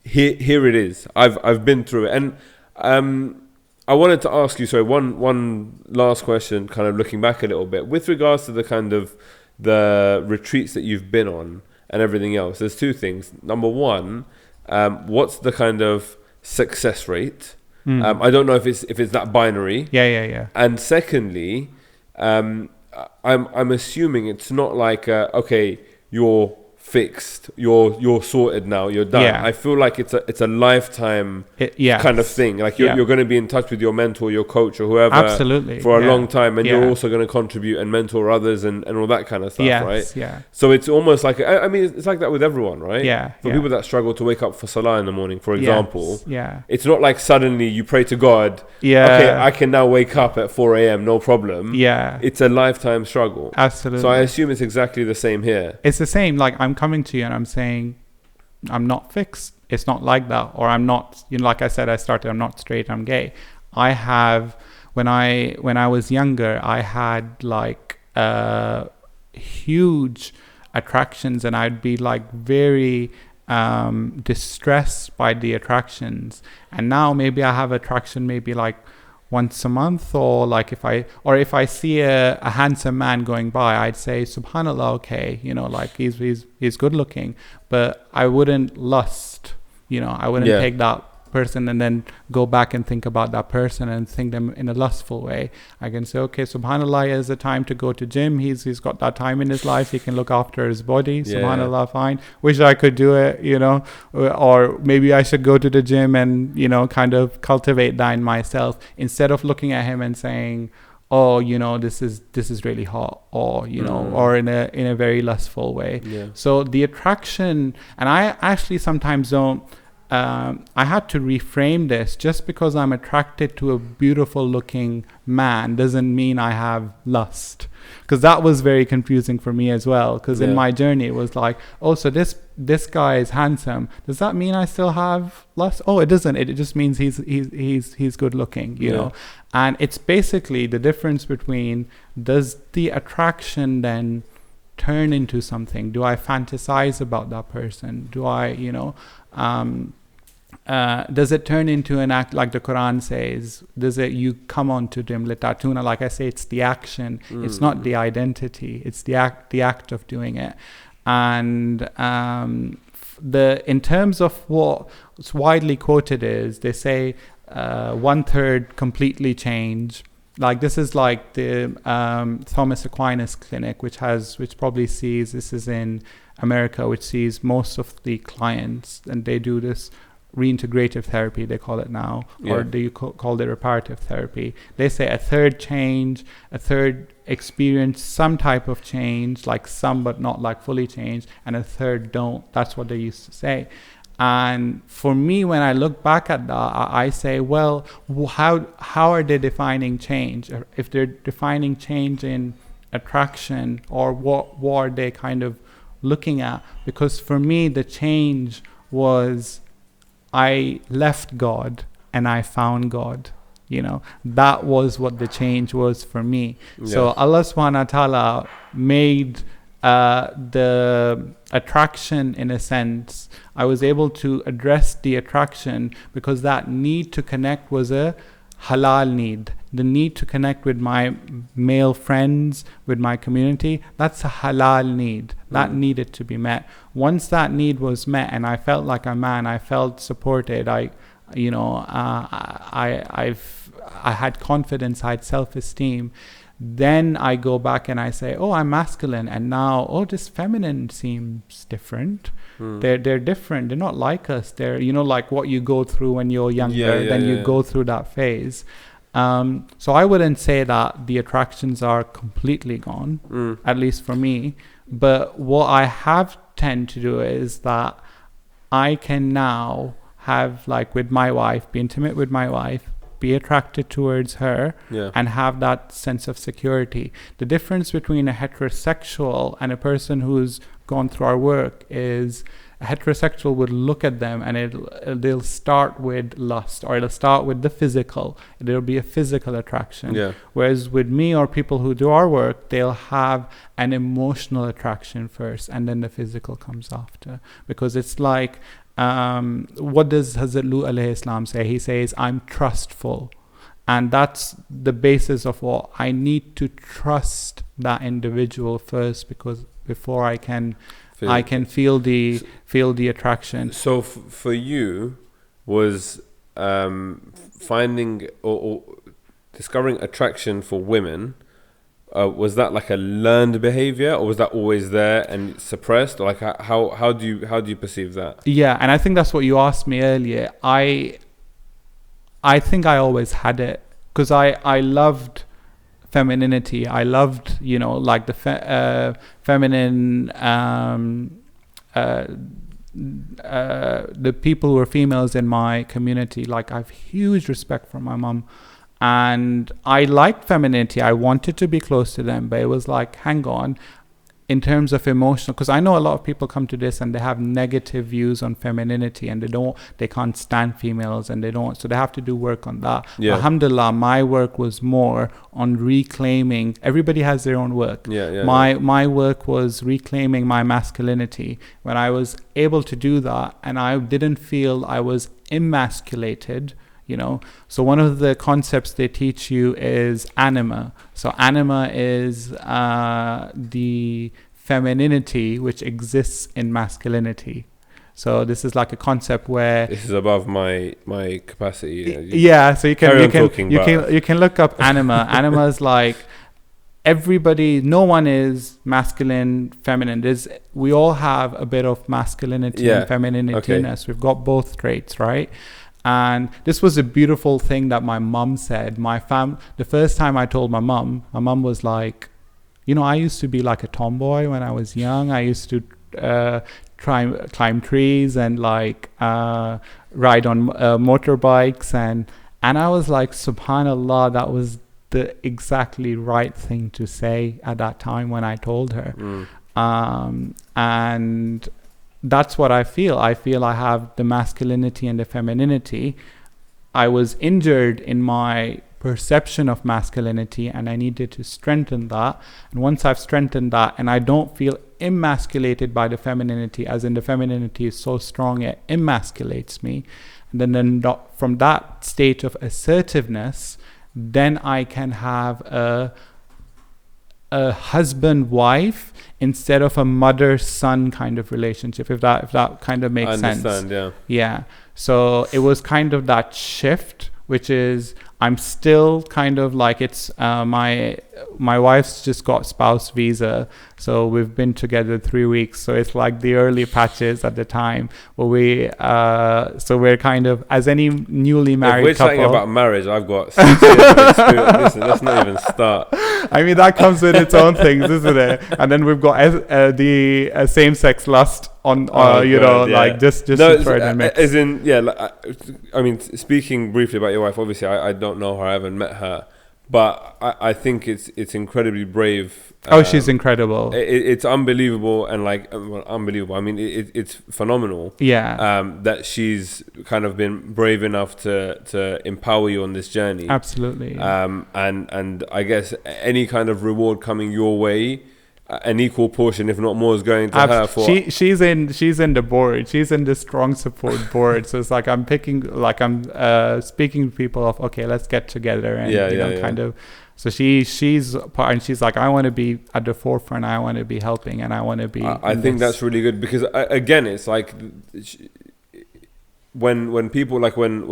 here it is. I've been through it, and I wanted to ask you, one last question, kind of looking back a little bit, with regards to the kind of the retreats that you've been on and everything else. There's two things. Number one, what's the kind of success rate? I don't know if it's that binary. And secondly, I'm assuming it's not like okay, you're fixed, you're sorted now, you're done. Yeah. I feel like it's a lifetime kind of thing. Like you're going to be in touch with your mentor, your coach, or whoever, absolutely, for a long time, and you're Yeah. also going to contribute and mentor others and all that kind of stuff, Yes, right? yeah. So it's almost like, I mean, it's like that with everyone, right? Yeah, For yeah. people that struggle to wake up for Salah in the morning, for example, Yes, yeah. it's not like suddenly you pray to God, Yeah. okay, I can now wake up at 4 a.m, no problem. Yeah. It's a lifetime struggle. Absolutely. So I assume it's exactly the same here. It's the same. Like, I'm coming to you and I'm saying, I'm not fixed. It's not like that. Or I'm not, like I said, I'm not straight, I'm gay. I have, when I was younger, I had like huge attractions, and I'd be like very distressed by the attractions. And now maybe I have attraction maybe like once a month, or like if I see a handsome man going by, I'd say subhanallah, okay, like he's good looking, but I wouldn't lust, I wouldn't take that person and then go back and think about that person and think them in a lustful way. I can say, okay, subhanallah, he has a time to go to gym, he's got that time in his life, he can look after his body, subhanallah, fine. Wish I could do it, or maybe I should go to the gym and kind of cultivate that in myself, instead of looking at him and saying, oh, this is really hot, or or in a very lustful way. So the attraction, and I actually sometimes don't, I had to reframe this. Just because I'm attracted to a beautiful looking man doesn't mean I have lust, because that was very confusing for me as well, because in my journey it was like, oh, so this guy is handsome, does that mean I still have lust? Oh, it doesn't. It just means he's good looking, you know. And it's basically the difference between, does the attraction then turn into something? Do I fantasize about that person? Do I does it turn into an act, like the Quran says? Does it, you come onto them litatuna, like I say, it's the action, it's not the identity, it's the act of doing it. And in terms of what's widely quoted is, they say 1/3 completely change. Like, this is like the Thomas Aquinas clinic, which probably sees, this is in America, which sees most of the clients, and they do this reintegrated therapy, they call it now, or they call it reparative therapy. They say 1/3 change, 1/3 experience some type of change, like some but not like fully changed, and 1/3 don't. That's what they used to say. And for me, when I look back at that, I say, well, how are they defining change? If they're defining change in attraction, or what are they kind of looking at? Because for me, the change was, I left God and I found God. That was what the change was for me. So Allah subhanahu wa ta'ala made the attraction, in a sense, I was able to address the attraction because that need to connect was a halal need. The need to connect with my male friends, with my community, that's a halal need. That needed to be met. Once that need was met and I felt like a man, I felt supported, I had confidence, I had self-esteem, then I go back and I say, oh, I'm masculine, and now, oh, this feminine seems different. They're different. They're not like us. They're, like what you go through when you're younger, you go through that phase. So I wouldn't say that the attractions are completely gone, at least for me. But what I have tend to do is that I can now have, like with my wife, be intimate with my wife, be attracted towards her, and have that sense of security. The difference between a heterosexual and a person who's gone through our work is, a heterosexual would look at them and they'll start with lust, or it'll start with the physical. There'll be a physical attraction. Whereas with me, or people who do our work, they'll have an emotional attraction first, and then the physical comes after. Because it's like, what does Hazrat Lut alayhi salam say? He says, I'm trustful. And that's the basis of what I need to trust that individual first, because before I can feel the attraction. So for you, was finding or discovering attraction for women was that like a learned behavior, or was that always there and suppressed? Or like how do you perceive that? Yeah, and I think that's what you asked me earlier. I think I always had it, because I loved femininity. I loved, like the feminine, the people who are females in my community. Like, I have huge respect for my mum, and I liked femininity. I wanted to be close to them, but it was like, hang on, in terms of emotional, because I know a lot of people come to this and they have negative views on femininity, and they can't stand females, and so they have to do work on that. Yeah. Alhamdulillah, my work was more on reclaiming. Everybody has their own work. My work was reclaiming my masculinity. When I was able to do that, and I didn't feel I was emasculated, so one of the concepts they teach you is anima. So anima is the femininity which exists in masculinity. So this is like a concept where this is above my capacity. Yeah, so you can look up anima. Anima is like everybody. No one is masculine, feminine. We all have a bit of masculinity and femininity in us. We've got both traits, right? And this was a beautiful thing that my mum said. The first time I told my mum was like, I used to be like a tomboy when I was young. I used to climb trees and like ride on motorbikes, and I was like, subhanallah, that was the exactly right thing to say at that time when I told her. And that's what I feel. I feel I have the masculinity and the femininity. I was injured in my perception of masculinity, and I needed to strengthen that. And once I've strengthened that, and I don't feel emasculated by the femininity, as in the femininity is so strong it emasculates me, and then from that state of assertiveness, then I can have a husband-wife instead of a mother-son kind of relationship, if that kind of makes sense. I understand, yeah. So it was kind of that shift, which is I'm still kind of like, it's my wife's just got spouse visa, so we've been together 3 weeks, so it's like the early patches at the time, but we're kind of, as any newly married couple. If we're couple, talking about marriage, I've got 6 years of experience. Listen, let's not even start. I mean, that comes with its own things, isn't it? And then we've got the same-sex lust on, just further mix. As in, I mean, speaking briefly about your wife, obviously I don't know her, I haven't met her, but I think it's incredibly brave. She's incredible. It's unbelievable, and unbelievable. I mean, it's phenomenal. Yeah. That she's kind of been brave enough to empower you on this journey. Absolutely. And I guess any kind of reward coming your way, an equal portion, if not more, is going to her. She's in the board. She's in the strong support board. So it's like I'm speaking to people of, okay, let's get together and kind of. So she's part, and she's like, I want to be at the forefront. I want to be helping, and I want to be. I think that's really good, because again, it's like when people, like when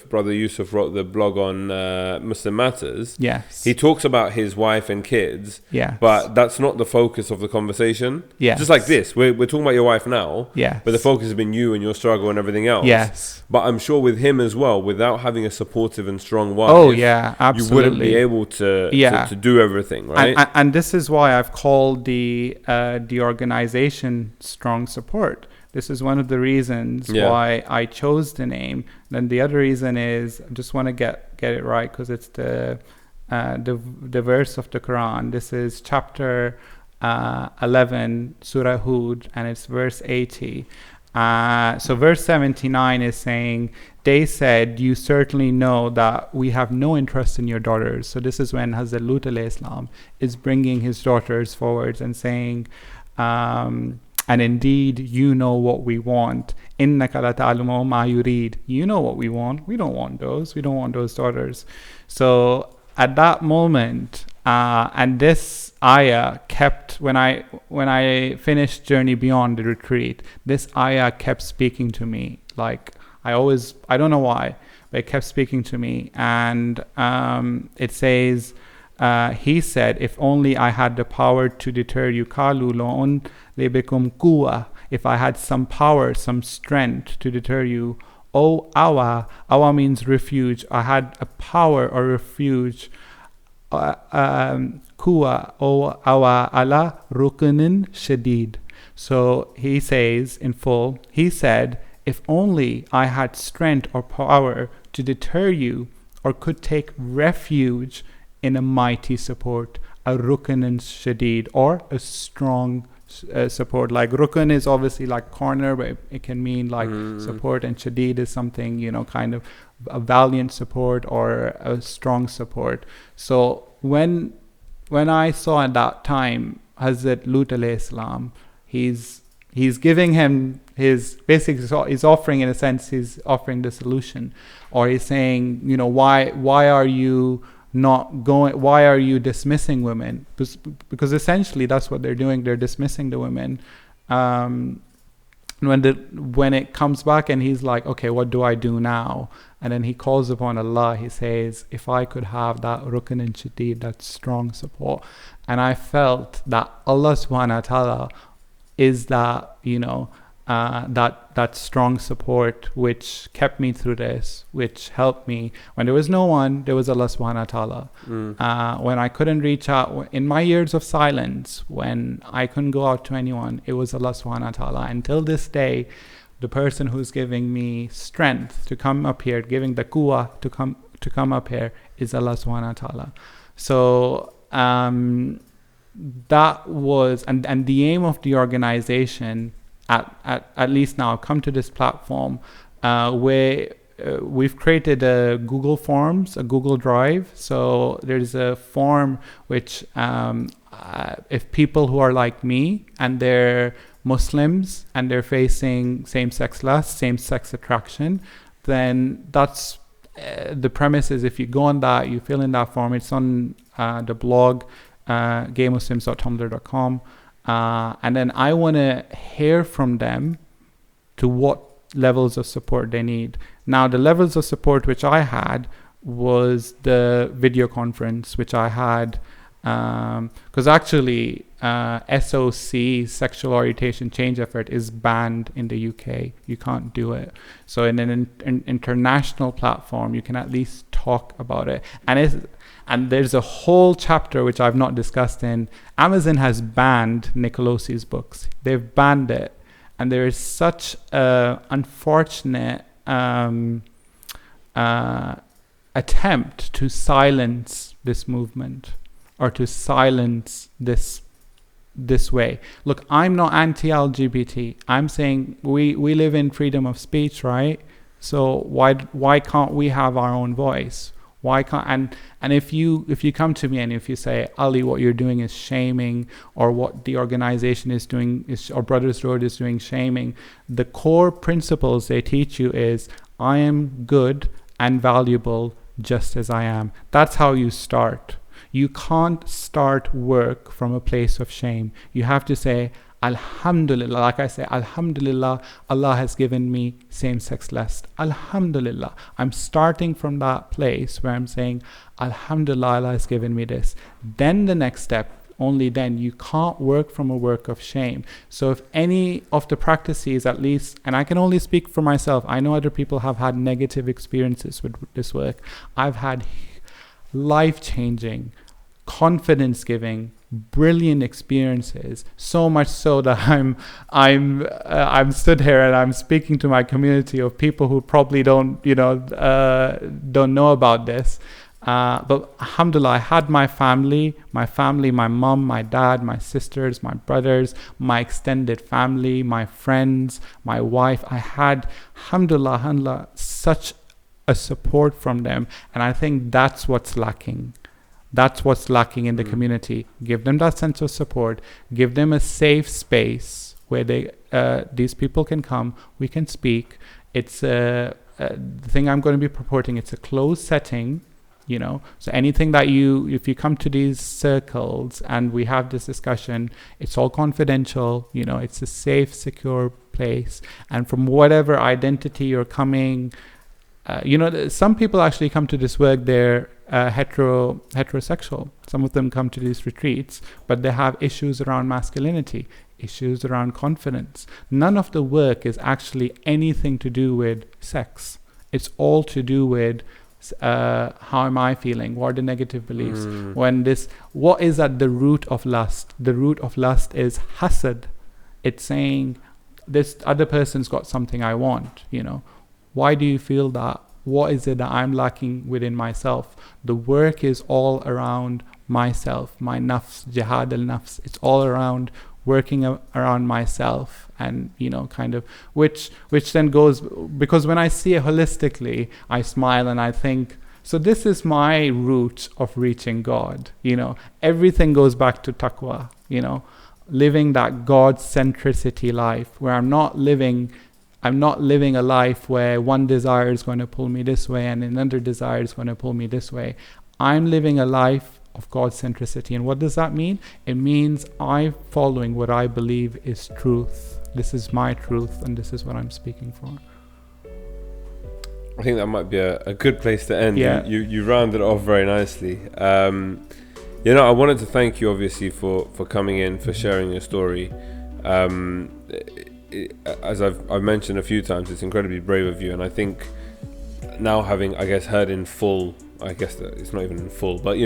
brother Yusuf wrote the blog on Muslim Matters, yes, he talks about his wife and kids, but that's not the focus of the conversation. Just like this, we're talking about your wife now, but the focus has been you and your struggle and everything else. But I'm sure with him as well, without having a supportive and strong wife, absolutely, you wouldn't be able to do everything, right? And this is why I've called the organization Strong Support. This is one of the reasons why I chose the name. Then the other reason is, I just want to get it right, because it's the verse of the Quran. This is chapter 11, Surah Hud, and it's verse 80. So verse 79 is saying, they said, you certainly know that we have no interest in your daughters. So this is when Hazrat Lut alayhi salam is bringing his daughters forward and saying, and indeed, you know what we want. إِنَّكَ لَتَعْلَمُ مَا يُرِيدُ. You know what we want. We don't want those. We don't want those daughters. So at that moment, and this ayah kept, when I finished Journey Beyond the retreat, this ayah kept speaking to me. Like, I don't know why, but it kept speaking to me. And it says, he said, if only I had the power to deter you, kalu lo'un lebekum kuwa, if I had some power, some strength to deter you, oh awa means refuge, I had a power or refuge, kuwa, oh awa ala rukunin shadid. So he says in full, he said, if only I had strength or power to deter you, or could take refuge in a mighty support, a rukunin shadid, or a strong support. Like rukun is obviously like corner, but it can mean like support, and shadid is something, you know, kind of a valiant support or a strong support. So when I saw at that time Hazrat Lut alayhi salam, he's giving him his basic, he's offering, in a sense, he's offering the solution, or he's saying, you know, why are you not going, why are you dismissing women? Because essentially that's what they're doing, they're dismissing the women. When it comes back and he's like, okay, what do I do now? And then he calls upon Allah, he says, if I could have that rukn and shadid, that strong support. And I felt that Allah subhanahu wa ta'ala is that, you know, that strong support which kept me through this, which helped me. When there was no one, there was Allah subhanahu wa ta'ala. When I couldn't reach out, in my years of silence, when I couldn't go out to anyone, it was Allah subhanahu wa ta'ala. Until this day, the person who's giving me strength to come up here, giving the quwwah to come up here, is Allah subhanahu wa ta'ala. So that was, and the aim of the organization, at least now, come to this platform where we've created a Google Forms, a Google Drive. So there's a form which if people who are like me and they're Muslims and they're facing same-sex lust, same-sex attraction, then that's the premise is, if you go on that, you fill in that form. It's on the blog gaymuslims.tumblr.com. And then I want to hear from them to what levels of support they need. Now, the levels of support which I had was the video conference, which I had, because actually SOC, sexual orientation change effort, is banned in the UK. You can't do it. So in an international platform, you can at least talk about it. And there's a whole chapter which I've not discussed in. Amazon has banned Nicolosi's books. They've banned it. And there is such an unfortunate attempt to silence this movement, or to silence this way. Look, I'm not anti-LGBT. I'm saying we live in freedom of speech, right? So why can't we have our own voice? Why can't, and if you come to me and if you say, Ali, what you're doing is shaming, or what the organization is doing is, or Brothers Road is doing, shaming, the core principles they teach you is, I am good and valuable just as I am. That's how you start. You can't start work from a place of shame. You have to say, Alhamdulillah, like I say, Alhamdulillah, Allah has given me same-sex lust. Alhamdulillah. I'm starting from that place where I'm saying, Alhamdulillah, Allah has given me this. Then the next step, only then, you can't work from a work of shame. So if any of the practices, at least, and I can only speak for myself, I know other people have had negative experiences with this work. I've had life-changing, confidence-giving, brilliant experiences, so much so that I'm stood here and I'm speaking to my community of people who probably don't know about this, but alhamdulillah, I had my family, my mom, my dad, my sisters, my brothers, my extended family, my friends, my wife. I had, alhamdulillah, such a support from them, and I think that's what's lacking. That's what's lacking in the community. Give them that sense of support. Give them a safe space where these people can come. We can speak. It's the thing I'm going to be purporting. It's a closed setting, you know. So anything that if you come to these circles and we have this discussion, it's all confidential. You know, it's a safe, secure place. And from whatever identity you're coming, some people actually come to this work. heterosexual. Some of them come to these retreats, but they have issues around masculinity, issues around confidence. None of the work is actually anything to do with sex. It's all to do with how am I feeling? What are the negative beliefs? What is at the root of lust? The root of lust is hasad. It's saying this other person's got something I want, Why do you feel that? What is it that I'm lacking within myself? The work is all around myself, my nafs, jihad al-nafs. It's all around working around myself, and kind of which then goes, because when I see it holistically, I smile and I think, so this is my route of reaching God. Everything goes back to taqwa, living that God centricity life, where I'm not living a life where one desire is going to pull me this way and another desire is going to pull me this way. I'm living a life of God centricity. And what does that mean? It means I'm following what I believe is truth. This is my truth, and this is what I'm speaking for. I think that might be a good place to end. Yeah. You rounded it off very nicely. I wanted to thank you obviously for coming in, for sharing your story. As I've mentioned a few times, it's incredibly brave of you, and I think now having, heard in full, it's not even in full, but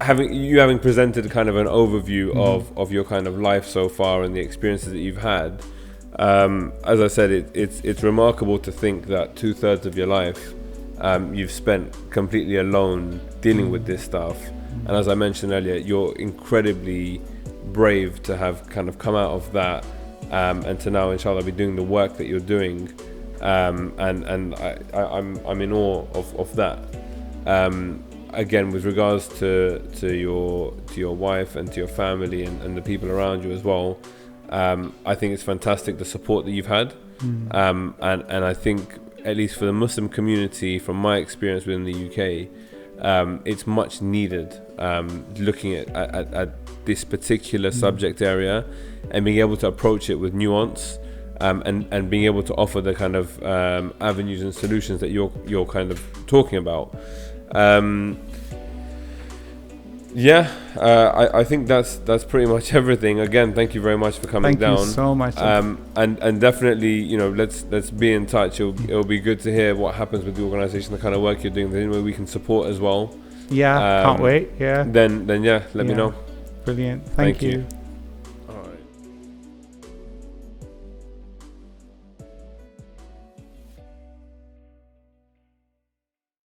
having presented kind of an overview of your kind of life so far and the experiences that you've had, as I said, it's remarkable to think that 2/3 of your life you've spent completely alone dealing with this stuff, and as I mentioned earlier, you're incredibly brave to have kind of come out of that. And to now, inshallah, be doing the work that you're doing, and I'm in awe of that. Again, with regards to your wife and to your family and the people around you as well, I think it's fantastic the support that you've had, and I think, at least for the Muslim community, from my experience within the UK, it's much needed. Looking at this particular subject area and being able to approach it with nuance, and being able to offer the kind of avenues and solutions that you're kind of talking about. I think that's pretty much everything. Again, thank you very much for coming down. Thank you so much. And definitely, let's be in touch. It'll be good to hear what happens with the organization, the kind of work you're doing, the way we can support as well. Can't wait. Then let me know. Brilliant. Thank you.